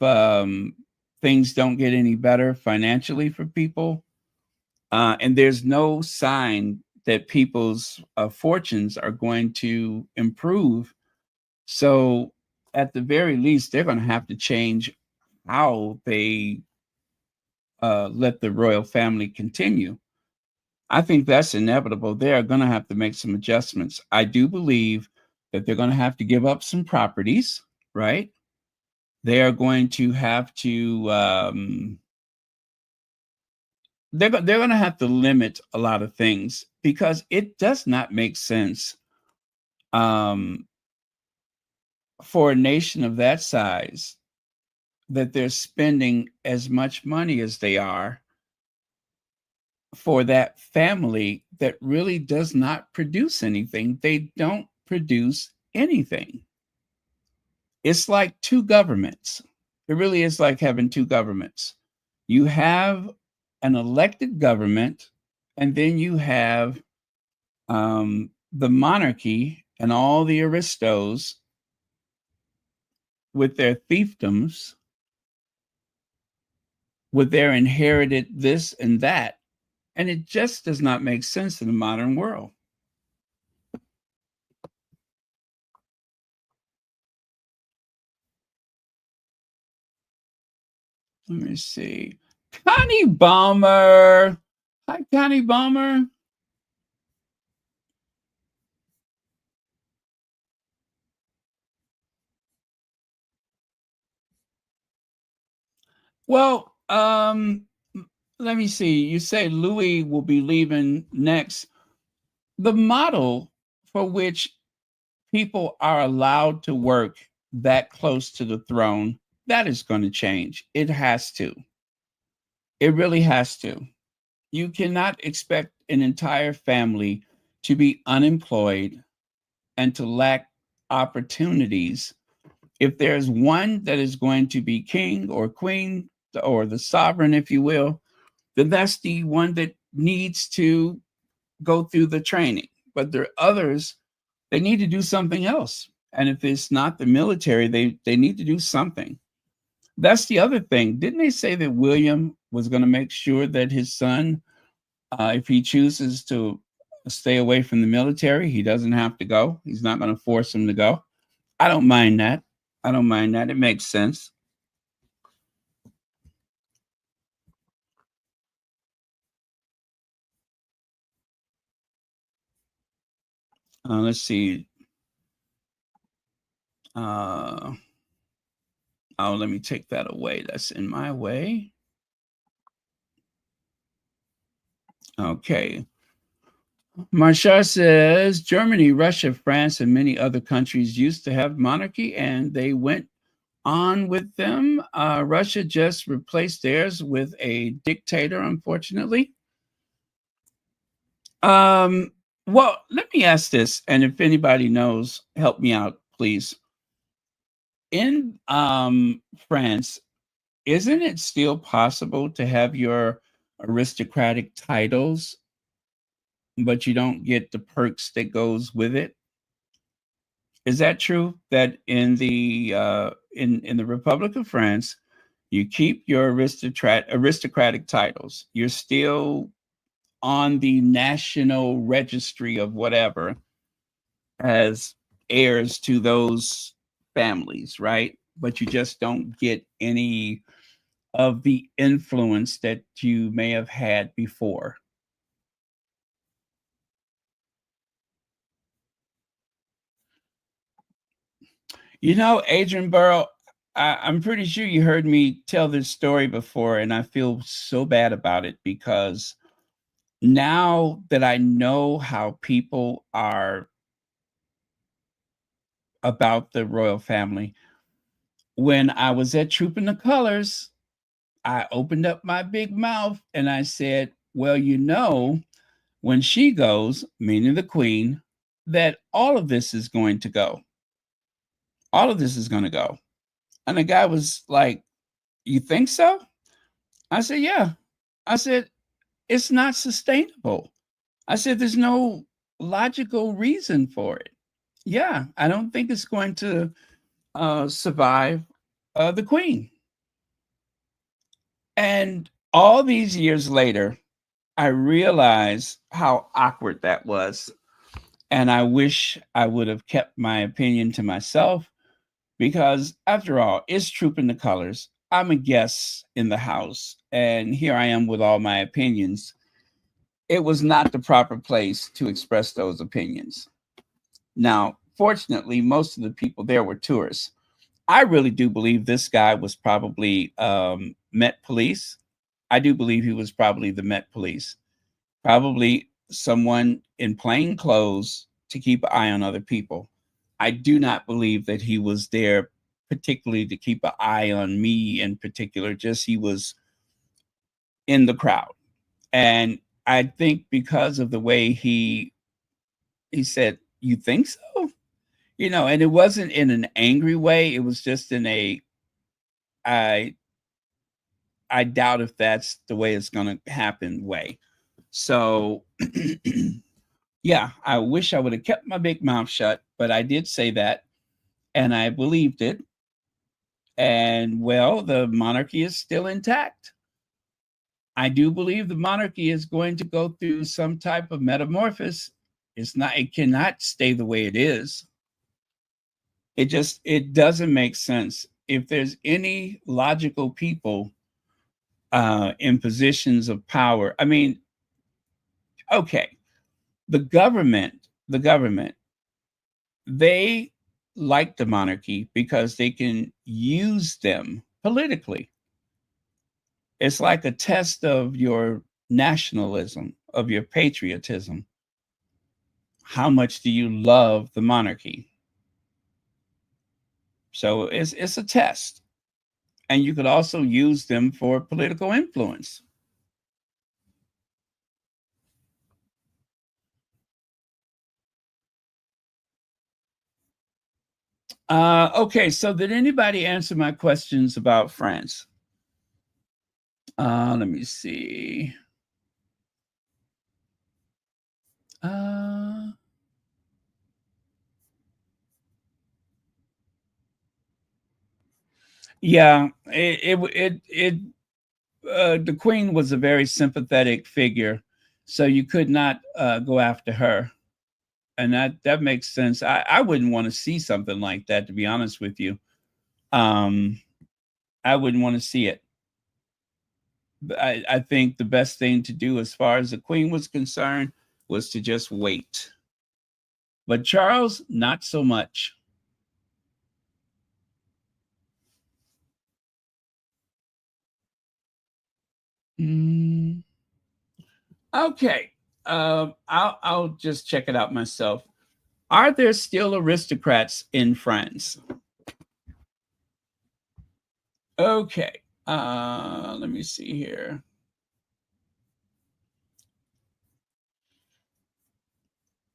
things don't get any better financially for people. And there's no sign that people's fortunes are going to improve. So, at the very least, they're going to have to change how they let the royal family continue. I think that's inevitable. They are going to have to make some adjustments. I do believe that they're going to have to give up some properties, right? They are going to have to they're going to have to limit a lot of things because it does not make sense um, for a nation of that size that they're spending as much money as they are for that family that really does not produce anything. They don't produce anything. It's like two governments. It really is like having two governments. You have an elected government, and then you have the monarchy and all the aristos with their fiefdoms, with their inherited this and that. And it just does not make sense in the modern world. Let me see. Connie Balmer. Hi, Connie Balmer. Well, let me see. You say Louis will be leaving next. The model for which people are allowed to work that close to the throne, that is going to change. It has to. It really has to. You cannot expect an entire family to be unemployed and to lack opportunities. If there's one that is going to be king or queen or the sovereign, if you will, then that's the one that needs to go through the training. But there are others, they need to do something else. And if it's not the military, they need to do something. That's the other thing. Didn't they say that William was going to make sure that his son, if he chooses to stay away from the military, he doesn't have to go? He's not going to force him to go. I don't mind that. I don't mind that. It makes sense. Let's see. Oh, let me take that away. That's in my way. Okay. Marshall says Germany, Russia, France, and many other countries used to have monarchy, and they went on with them. Russia just replaced theirs with a dictator, unfortunately. Well, let me ask this, and if anybody knows, help me out, please. In France, isn't it still possible to have your aristocratic titles, but you don't get the perks that goes with it? Is that true? That in the in the Republic of France, you keep your aristocratic titles. You're still on the national registry of whatever as heirs to those families, right? But you just don't get any of the influence that you may have had before. You know, Adrian Burrow, I'm pretty sure you heard me tell this story before, and I feel so bad about it because now that I know how people are about the royal family, when I was at Trooping the Colors, I opened up my big mouth and I said, well, you know, when she goes, meaning the queen, that all of this is going to go. All of this is going to go. And the guy was like, you think so? I said, yeah. I said, it's not sustainable. I said, there's no logical reason for it. Yeah, I don't think it's going to survive the queen. And all these years later, I realized how awkward that was. And I wish I would have kept my opinion to myself because, after all, it's Trooping the Colors. I'm a guest in the house, and here I am with all my opinions. It was not the proper place to express those opinions. Now, fortunately, most of the people there were tourists. I really do believe this guy was probably Met Police. I do believe he was probably the Met Police. Probably someone in plain clothes to keep an eye on other people. I do not believe that he was there particularly to keep an eye on me in particular, just he was in the crowd. And I think because of the way he said, you think so? You know, and it wasn't in an angry way. It was just in a, I doubt if that's the way it's going to happen way. So, yeah, I wish I would have kept my big mouth shut, but I did say that and I believed it. And well, the monarchy is still intact. I do believe the monarchy is going to go through some type of metamorphosis. It cannot stay the way it is. It doesn't make sense. If there's any logical people in positions of power. I mean, okay, the government, they like the monarchy because they can use them politically. It's like a test of your nationalism, of your patriotism. How much do you love the monarchy? So it's a test. And you could also use them for political influence. Okay, so did anybody answer my questions about France? Let me see. Yeah, the queen was a very sympathetic figure, so you could not go after her, and that makes sense. I wouldn't want to see something like that, to be honest with you. I wouldn't want to see it. I think the best thing to do, as far as the queen was concerned, was to just wait. But Charles, not so much. Okay, I'll just check it out myself. Are there still aristocrats in France? Okay, let me see here.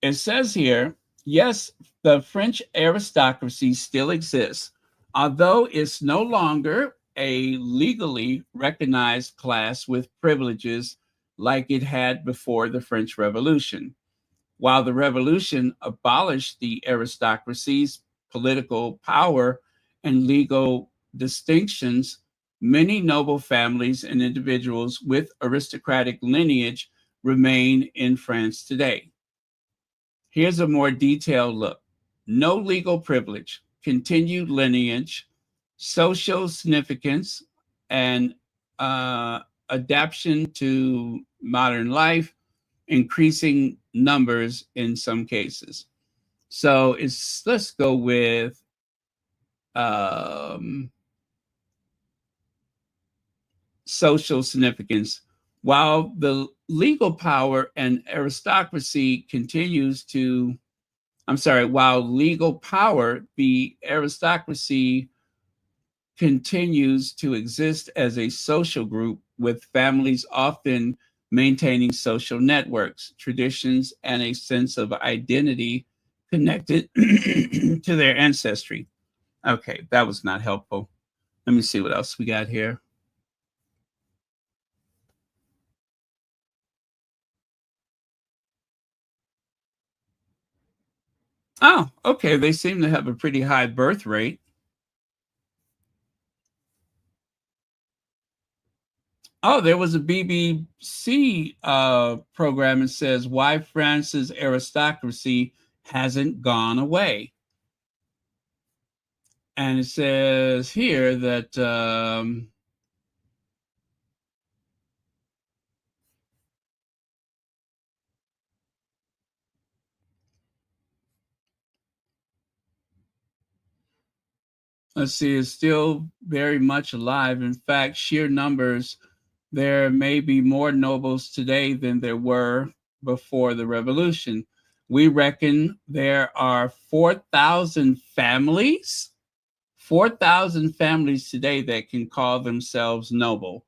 It says here, yes, the French aristocracy still exists, although it's no longer a legally recognized class with privileges like it had before the French Revolution. While the revolution abolished the aristocracy's political power and legal distinctions, many noble families and individuals with aristocratic lineage remain in France today. Here's a more detailed look. No legal privilege, continued lineage, social significance, and adaptation to modern life, increasing numbers in some cases. So let's go with social significance. While the legal power and aristocracy continues to, while legal power, the aristocracy continues to exist as a social group with families often maintaining social networks, traditions, and a sense of identity connected to their ancestry. Okay, that was not helpful. Let me see what else we got here. Oh, okay. They seem to have a pretty high birth rate. Oh, there was a BBC program that says why France's aristocracy hasn't gone away. And it says here that let's see, is still very much alive. In fact, sheer numbers, there may be more nobles today than there were before the revolution. We reckon there are 4,000 families, 4,000 families today that can call themselves noble.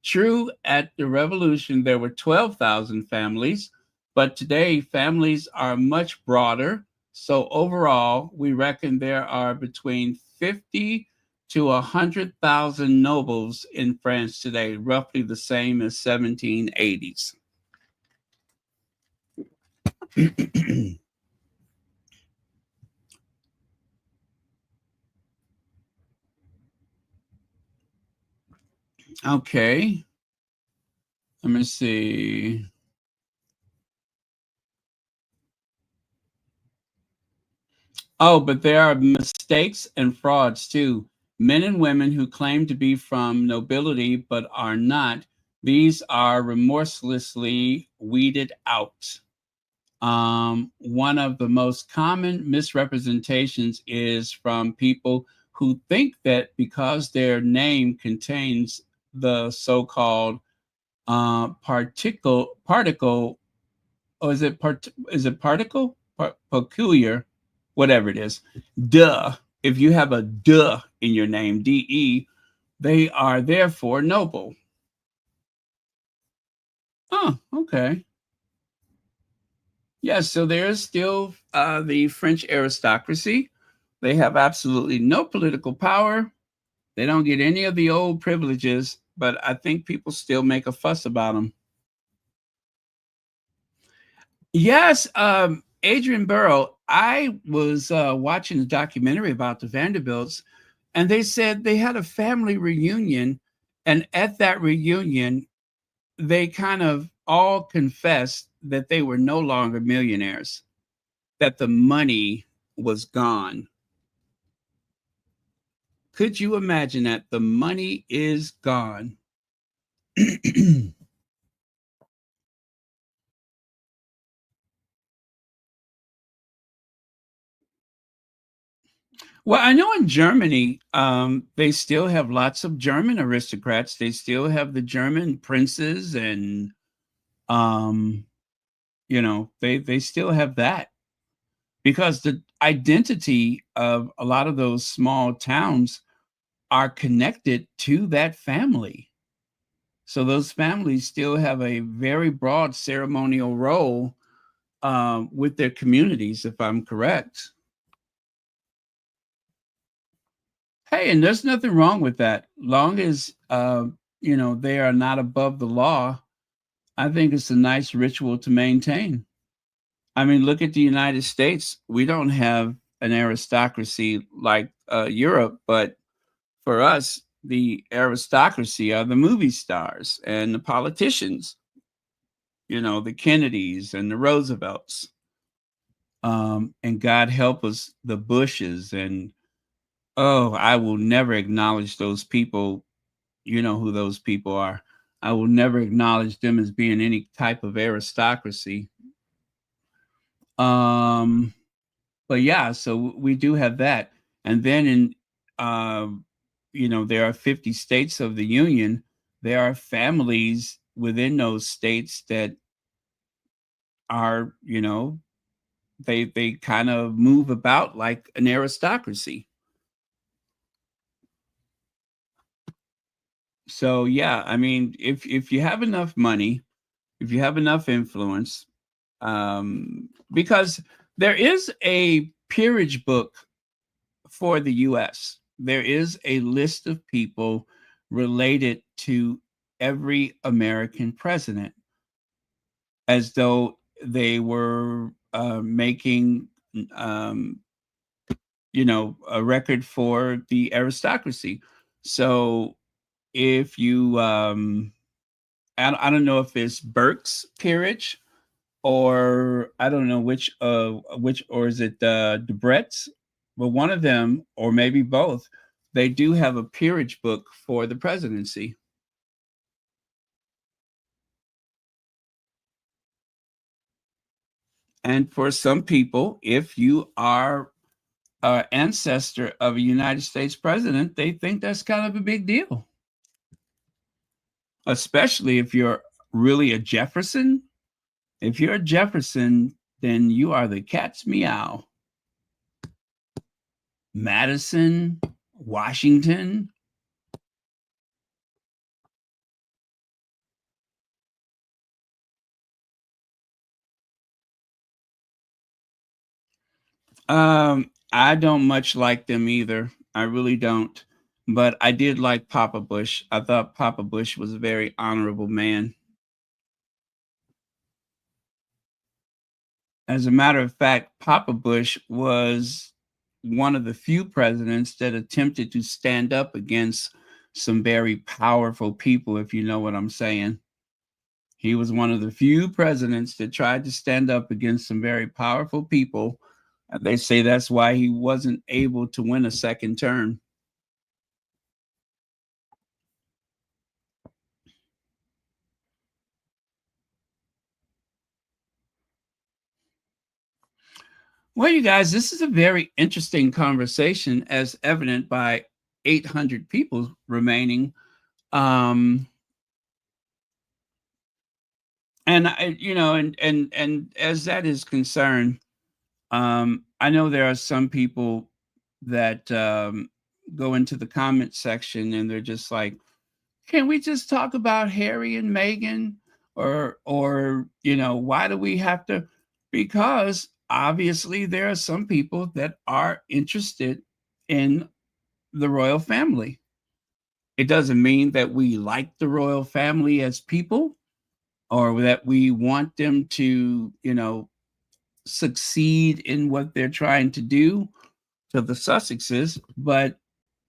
True, at the revolution, there were 12,000 families, but today families are much broader. So overall, we reckon there are between 50 to 100,000 nobles in France today, roughly the same as 1780s. Okay. Let me see. Oh, but there are mistakes and frauds too. Men and women who claim to be from nobility but are not, these are remorselessly weeded out. One of the most common misrepresentations is from people who think that because their name contains the so-called particle, or is it particle? Peculiar, whatever it is. Duh. If you have a duh in your name, DE, they are therefore noble. Oh, okay. Yes, so there is still the French aristocracy. They have absolutely no political power. They don't get any of the old privileges, but I think people still make a fuss about them. Yes, Adrian Burrow. I was watching a documentary about the Vanderbilts, and they said they had a family reunion, and at that reunion, they kind of all confessed that they were no longer millionaires, that the money was gone. Could you imagine that? The money is gone. Well, I know in Germany, they still have lots of German aristocrats. They still have the German princes, and um, they still have that because the identity of a lot of those small towns are connected to that family. So those families still have a very broad ceremonial role with their communities, if I'm correct. Hey, and there's nothing wrong with that. Long as they are not above the law, I think it's a nice ritual to maintain. I mean, look at the United States. We don't have an aristocracy like Europe, but for us, the aristocracy are the movie stars and the politicians, the Kennedys and the Roosevelts. And God help us, the Bushes. And oh, I will never acknowledge those people. You know who those people are. I will never acknowledge them as being any type of aristocracy. Um, but yeah, so we do have that. And then there are 50 states of the Union. There are families within those states that are, they kind of move about like an aristocracy. So yeah, I mean, if you have enough money, if you have enough influence, because there is a peerage book for the U.S. There is a list of people related to every American president, as though they were making, a record for the aristocracy. So if you, I don't know if it's Burke's peerage, or I don't know which, or is it Debrett's? But one of them, or maybe both, they do have a peerage book for the presidency. And for some people, if you are an ancestor of a United States president, they think that's kind of a big deal. Especially if you're really a Jefferson. If you're a Jefferson, then you are the cat's meow. Madison, Washington. I don't much like them either. I really don't. But I did like Papa Bush. I thought Papa Bush was a very honorable man. As a matter of fact, Papa Bush was one of the few presidents that attempted to stand up against some very powerful people, if you know what I'm saying. He was one of the few presidents that tried to stand up against some very powerful people. And they say that's why he wasn't able to win a second term. Well, you guys, this is a very interesting conversation, as evident by 800 people remaining. And and as that is concerned, I know there are some people that go into the comment section and they're just like, "Can we just talk about Harry and Meghan?" Or why do we have to? Because obviously there are some people that are interested in the royal family. It doesn't mean that we like the royal family as people or that we want them to, succeed in what they're trying to do to the Sussexes, but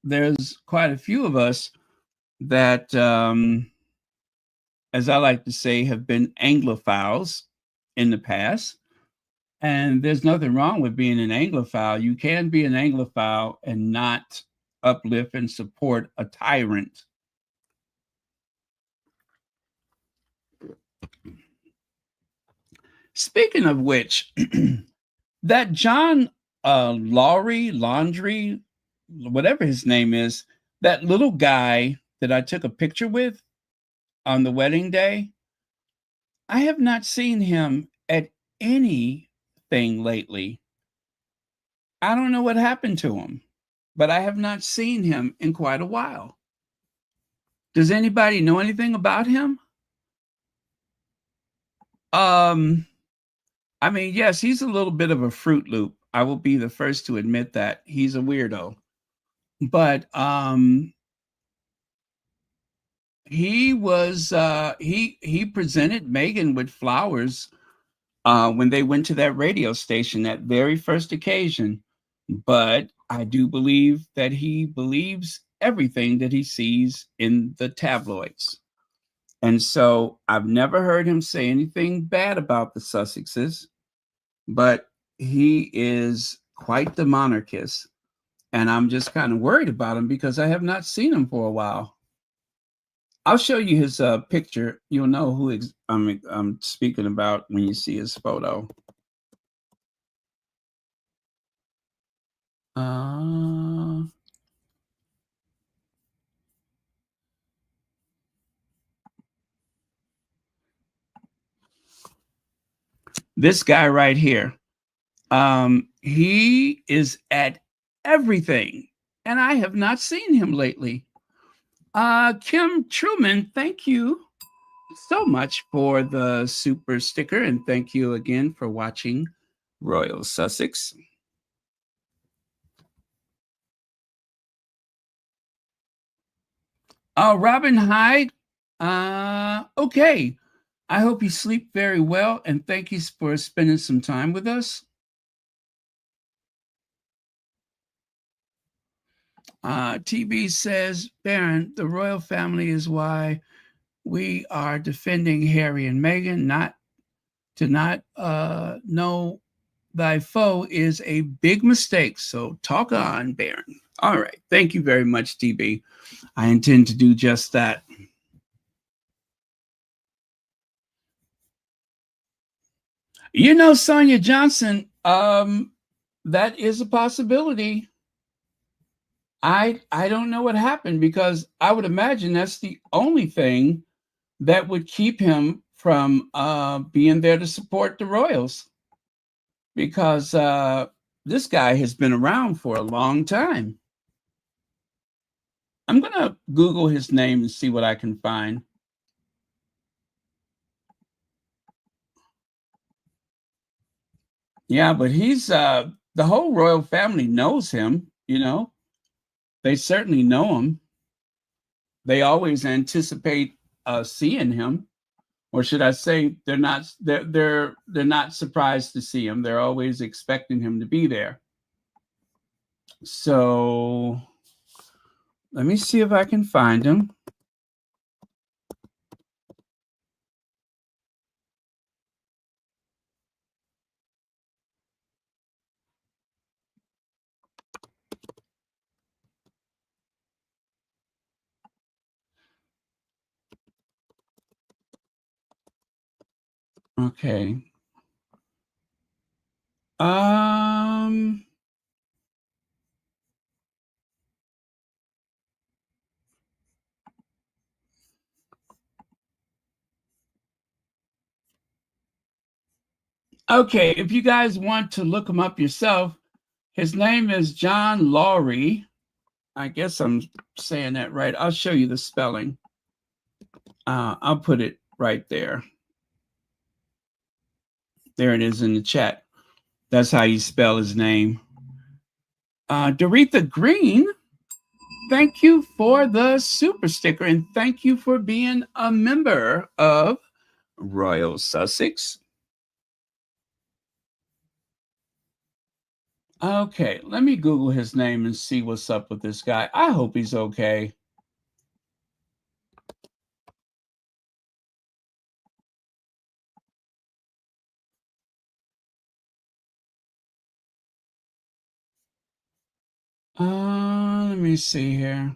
there's quite a few of us that, as I like to say, have been Anglophiles in the past. And there's nothing wrong with being an Anglophile. You can be an Anglophile and not uplift and support a tyrant. Speaking of which, that John Laundry, whatever his name is, that little guy that I took a picture with on the wedding day, I have not seen him at anything lately. I don't know what happened to him, but I have not seen him in quite a while. Does anybody know anything about him? I mean, yes, he's a little bit of a Fruit Loop. I will be the first to admit that. He's a weirdo. But he was he presented Meghan with flowers when they went to that radio station, that very first occasion. But I do believe that he believes everything that he sees in the tabloids. And so I've never heard him say anything bad about the Sussexes, but he is quite the monarchist. And I'm just kind of worried about him because I have not seen him for a while. I'll show you his picture. You'll know who I'm speaking about when you see his photo. This guy right here. He is at everything, and I have not seen him lately. Kim Truman, thank you so much for the super sticker, and thank you again for watching Royal Sussex. Robin Hyde, okay. I hope you sleep very well, and thank you for spending some time with us. TB says, Baron, the royal family is why we are defending Harry and Meghan. Not know thy foe is a big mistake. So talk on, Baron. All right. Thank you very much, TB. I intend to do just that. Sonia Johnson, that is a possibility. I don't know what happened because I would imagine that's the only thing that would keep him from being there to support the Royals, because this guy has been around for a long time. I'm going to Google his name and see what I can find. Yeah, but he's the whole royal family knows him, They certainly know him. They always anticipate seeing him. Or should I say they're not surprised to see him. They're always expecting him to be there. So let me see if I can find him. Okay. Okay, if you guys want to look him up yourself, his name is John Lawry. I guess I'm saying that right. I'll show you the spelling. I'll put it right there. There it is in the chat. That's how you spell his name. Doretha Green, thank you for the super sticker, and thank you for being a member of Royal Sussex. Okay, let me Google his name and see what's up with this guy. I hope he's okay. Let me see here.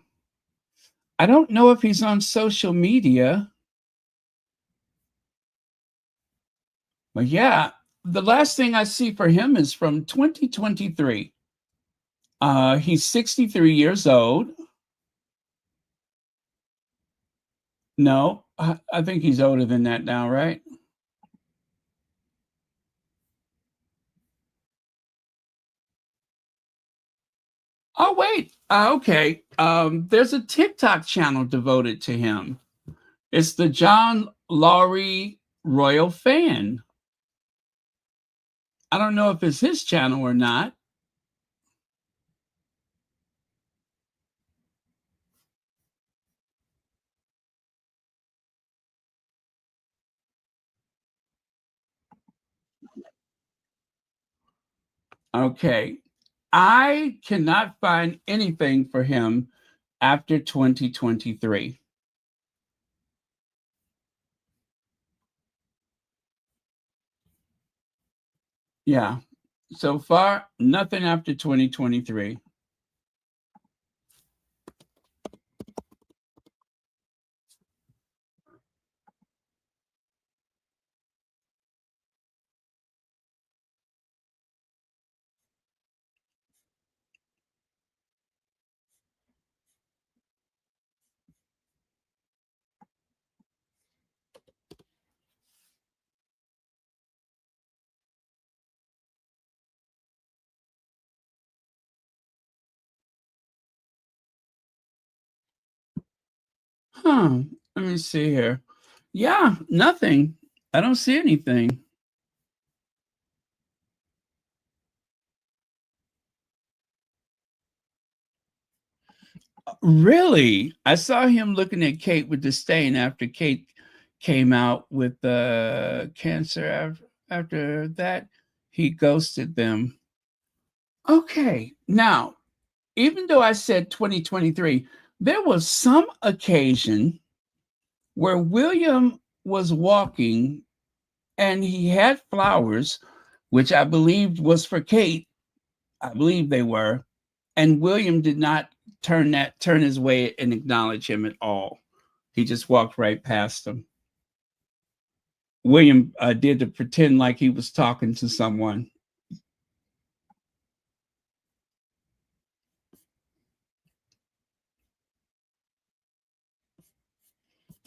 I don't know if he's on social media. But yeah, the last thing I see for him is from 2023. He's 63 years old. No, I think he's older than that now, right? Oh, wait. Okay. There's a TikTok channel devoted to him. It's the John Lawry Royal Fan. I don't know if it's his channel or not. Okay. I cannot find anything for him after 2023. Yeah. So far, nothing after 2023. Let me see here. Yeah, nothing. I don't see anything. Really? I saw him looking at Kate with disdain after Kate came out with cancer. After that, he ghosted them. Okay. Now, even though I said 2023, there was some occasion where William was walking and he had flowers, which I believed was for Kate. I believe they were. And William did not turn his way and acknowledge him at all. He just walked right past him. William did to pretend like he was talking to someone.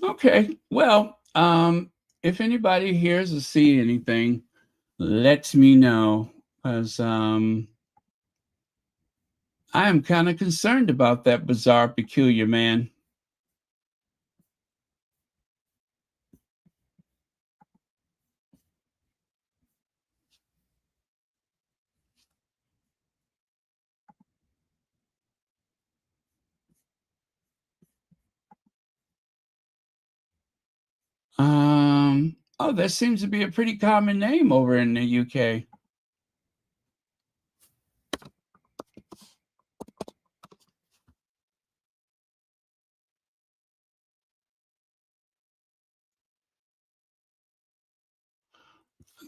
Okay, well, if anybody hears or see anything, let me know, because I am kind of concerned about that bizarre, peculiar man. Oh, that seems to be a pretty common name over in the UK.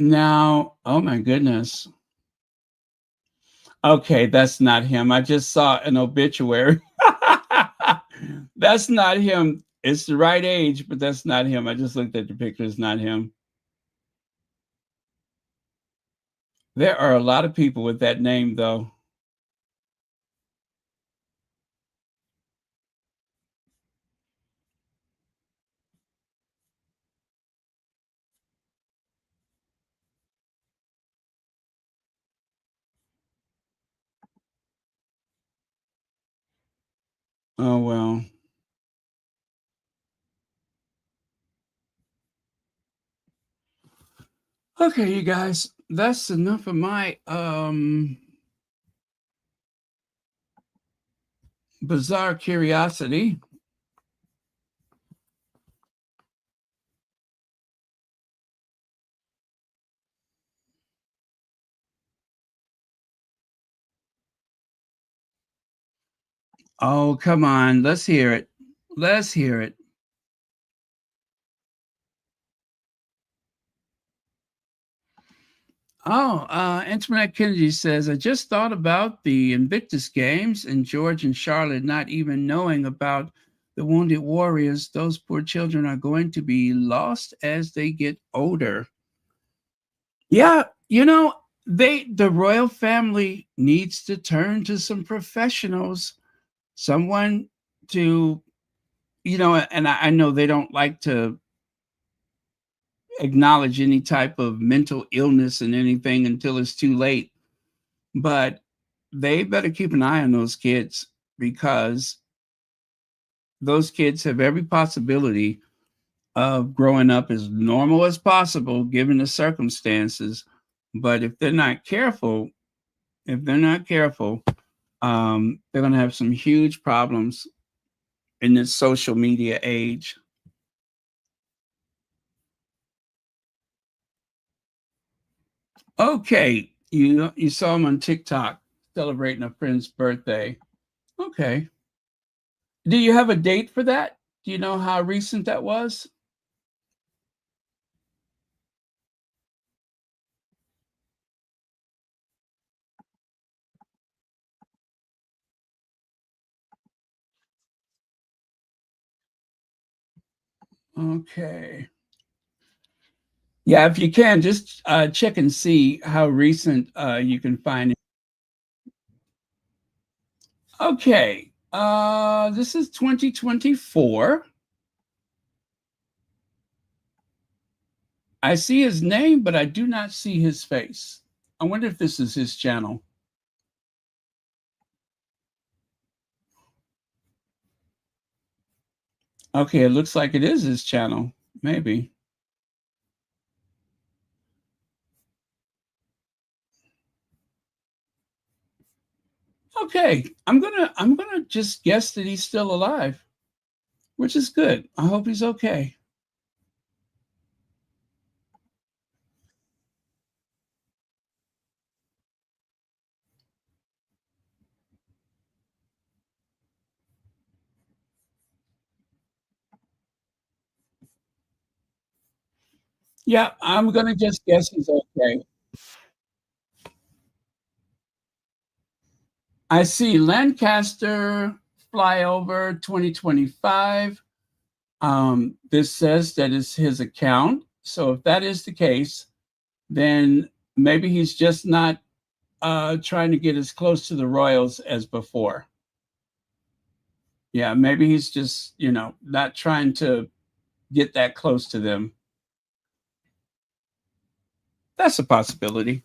Now, oh my goodness. Okay, that's not him. I just saw an obituary. That's not him. It's the right age, but that's not him. I just looked at the picture. It's not him. There are a lot of people with that name, though. Oh well. Okay, you guys, that's enough of my bizarre curiosity. Oh, come on. Let's hear it. Let's hear it. Oh, Internet Kennedy says, I just thought about the Invictus games and George and Charlotte not even knowing about the wounded warriors. Those poor children are going to be lost as they get older. Yeah, the royal family needs to turn to some professionals, someone to, and I know they don't like to acknowledge any type of mental illness and anything until it's too late. But they better keep an eye on those kids because those kids have every possibility of growing up as normal as possible given the circumstances. But if they're not careful, they're going to have some huge problems in this social media age. Okay, you saw him on TikTok celebrating a friend's birthday. Okay. Do you have a date for that? Do you know how recent that was? Okay. Yeah, if you can, just check and see how recent you can find it. Okay. This is 2024. I see his name, but I do not see his face. I wonder if this is his channel. Okay, it looks like it is his channel. Maybe. Okay, I'm gonna just guess that he's still alive, which is good. I hope he's okay. Yeah, I'm gonna just guess he's okay. I see Lancaster flyover 2025. This says that is his account. So if that is the case, then maybe he's just not trying to get as close to the Royals as before. Yeah, maybe he's just, not trying to get that close to them. That's a possibility.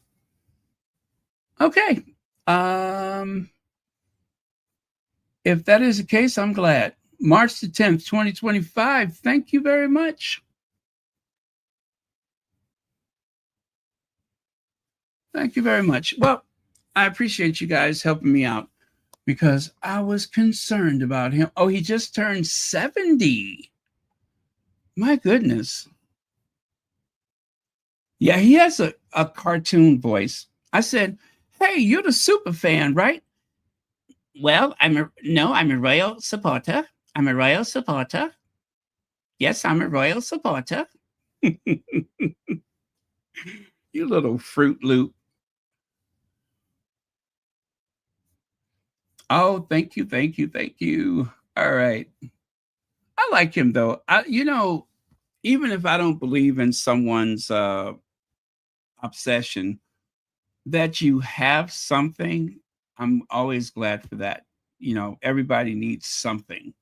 Okay. Um, if that is the case, I'm glad. March the 10th, 2025. Thank you very much. Thank you very much. Well, I appreciate you guys helping me out because I was concerned about him. Oh, he just turned 70. My goodness. Yeah, he has a cartoon voice. I said, hey, you're the super fan, right? Well, I'm a royal supporter. I'm a royal supporter. Yes, I'm a royal supporter. You little Fruit Loop. Oh, thank you, thank you, thank you. All right. I like him though. Even if I don't believe in someone's obsession, that you have something, I'm always glad for that. Everybody needs something.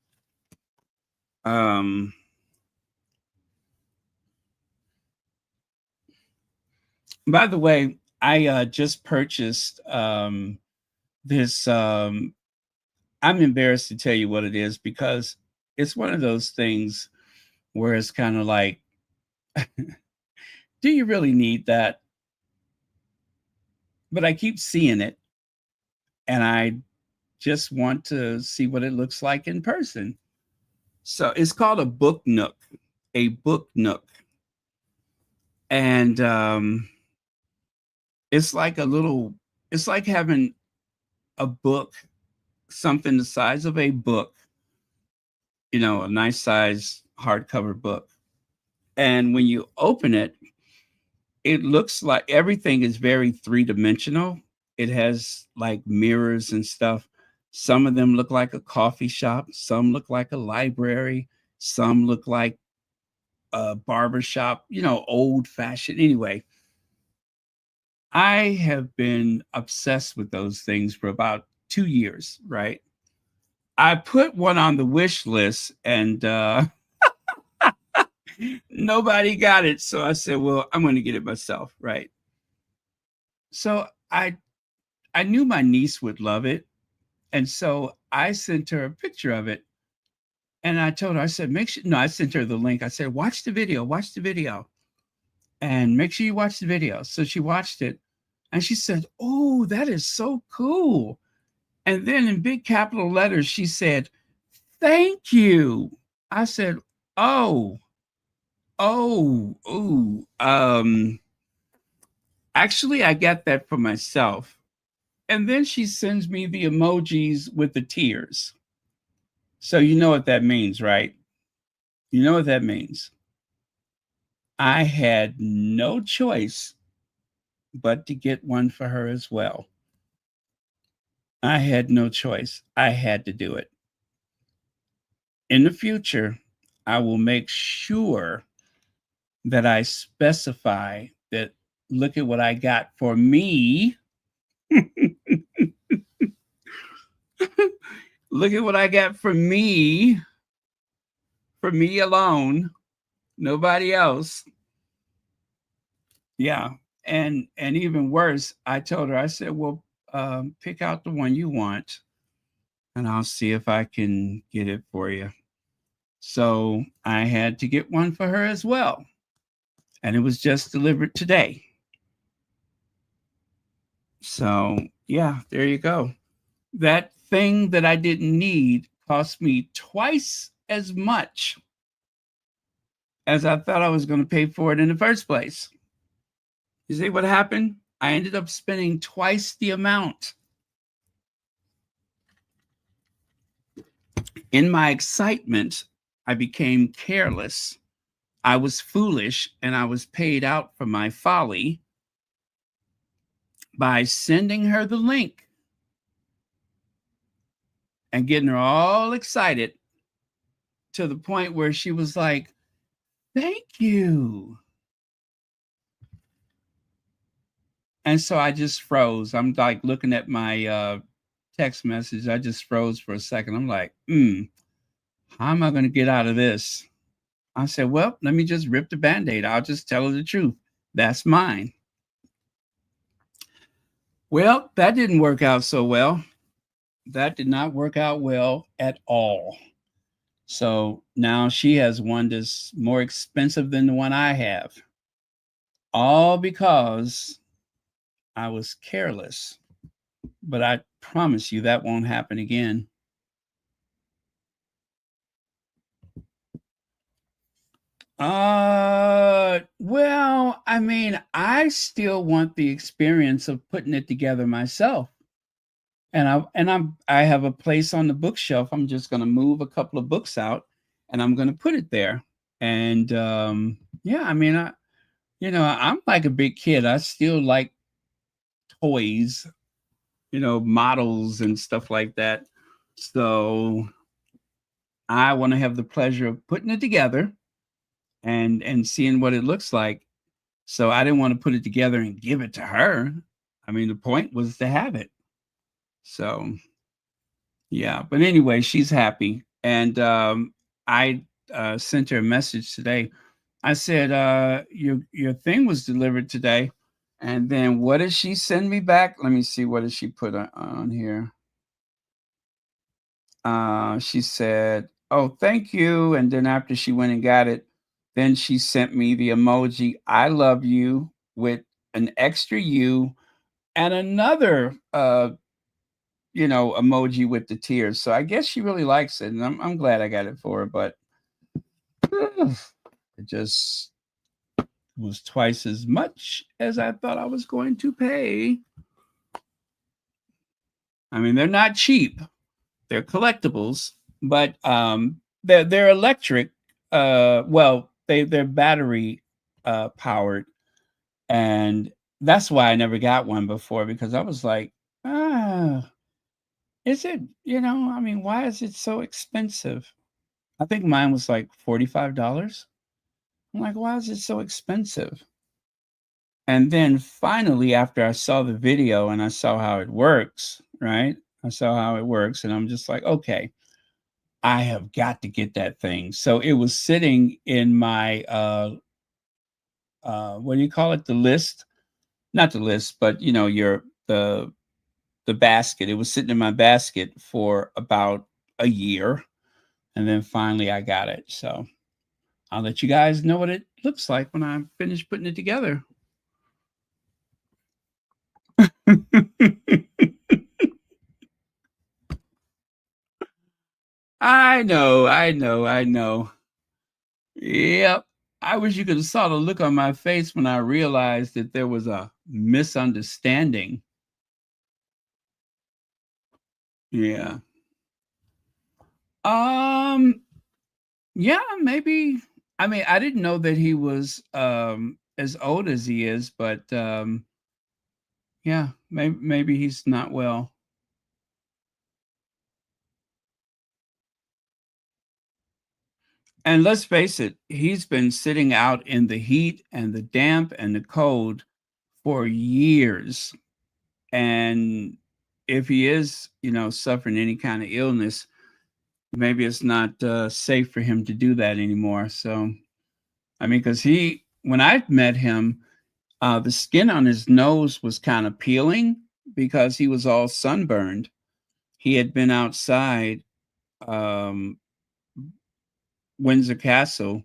Um by the way, I just purchased this I'm embarrassed to tell you what it is because it's one of those things where it's kind of like, do you really need that? But I keep seeing it and I just want to see what it looks like in person. So it's called a book nook, a book nook. And it's like it's like having a book, something the size of a book, a nice size hardcover book. And when you open it, it looks like everything is very three-dimensional. It has like mirrors and stuff. Some of them look like a coffee shop, some look like a library, some look like a barber shop, old fashioned. Anyway, I have been obsessed with those things for about 2 years, right? I put one on the wish list and nobody got it. So I said, well, I'm going to get it myself, right? So I knew my niece would love it. And so I sent her a picture of it. And I told her, I said, I sent her the link. I said, watch the video, and make sure you watch the video. So she watched it and she said, oh, that is so cool. And then in big capital letters, she said, thank you. I said, oh, actually, I got that for myself. And then she sends me the emojis with the tears. So you know what that means, right? You know what that means. I had no choice but to get one for her as well. I had no choice. I had to do it. In the future, I will make sure that I specify that look at what I got for me. Look at what I got for me alone, nobody else. Yeah. And even worse, I told her, I said, well, pick out the one you want and I'll see if I can get it for you. So I had to get one for her as well. And it was just delivered today. So yeah, there you go. That thing that I didn't need cost me twice as much as I thought I was going to pay for it in the first place. You see what happened? I ended up spending twice the amount. In my excitement, I became careless. I was foolish and I was paid out for my folly by sending her the link and getting her all excited to the point where she was like, thank you. And so I just froze. I'm like looking at my text message. I just froze for a second. I'm like, how am I going to get out of this? I said, well, let me just rip the Band-Aid. I'll just tell her the truth. That's mine. Well, that didn't work out so well. That did not work out well at all. So now she has one that's more expensive than the one I have. All because I was careless. But I promise you that won't happen again. Well, I mean, I still want the experience of putting it together myself. And I have a place on the bookshelf. I'm just going to move a couple of books out and I'm going to put it there. And yeah, I mean, I'm like a big kid. I still like toys, models and stuff like that. So I want to have the pleasure of putting it together and seeing what it looks like. So I didn't want to put it together and give it to her. I mean, the point was to have it. So yeah, but anyway, she's happy. And I sent her a message today. I said, your thing was delivered today. And then what did she send me back? Let me see, what did she put on here? She said, "Oh, thank you." And then after she went and got it, then she sent me the emoji "I love you" with an extra U and another emoji with the tears. So I guess she really likes it, and I'm glad I got it for her, but it just was twice as much as I thought I was going to pay. I mean, they're not cheap. They're collectibles, but they're electric. They're battery powered, and that's why I never got one before, because I was like, is it? I mean, why is it so expensive? I think mine was like $45. I'm like, why is it so expensive? And then finally, after I saw the video and I saw how it works, right? I saw how it works, and I'm just like, okay, I have got to get that thing. So it was sitting in my what do you call it? The list, not the list, but the basket. It was sitting in my basket for about a year, and then finally I got it. So I'll let you guys know what it looks like when I finish putting it together. I know, I know, I know. Yep. I wish you could have saw the look on my face when I realized that there was a misunderstanding. Yeah. Um, yeah, maybe. I mean, I didn't know that he was as old as he is, but yeah, maybe he's not well. And let's face it, he's been sitting out in the heat and the damp and the cold for years. And if he is, suffering any kind of illness, maybe it's not safe for him to do that anymore. So, I mean, because when I met him, the skin on his nose was kind of peeling because he was all sunburned. He had been outside um, Windsor Castle,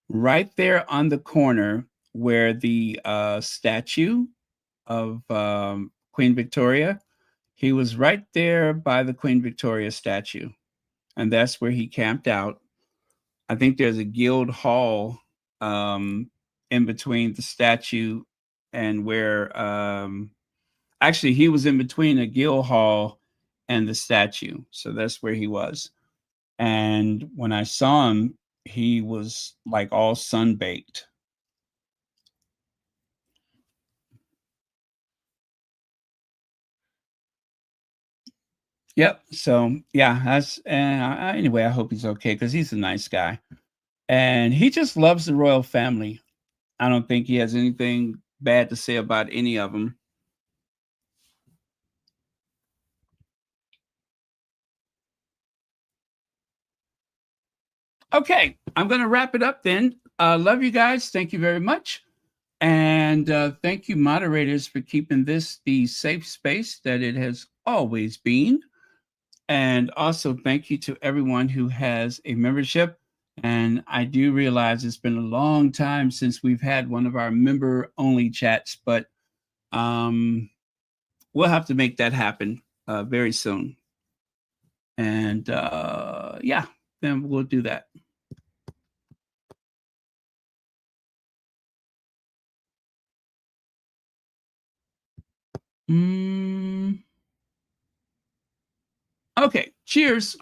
right there on the corner where the statue of Queen Victoria. He was right there by the Queen Victoria statue, and that's where he camped out. I think there's a guild hall in between the statue and where actually he was in between a guild hall and the statue. So that's where he was. And when I saw him, he was like all sunbaked. Yep. So yeah, that's anyway. I hope he's okay because he's a nice guy, and he just loves the royal family. I don't think he has anything bad to say about any of them. Okay, I'm going to wrap it up then. Love you guys. Thank you very much. And thank you, moderators, for keeping this the safe space that it has always been. And also, thank you to everyone who has a membership. And I do realize it's been a long time since we've had one of our member-only chats, but we'll have to make that happen very soon. And yeah, then we'll do that. Okay, cheers.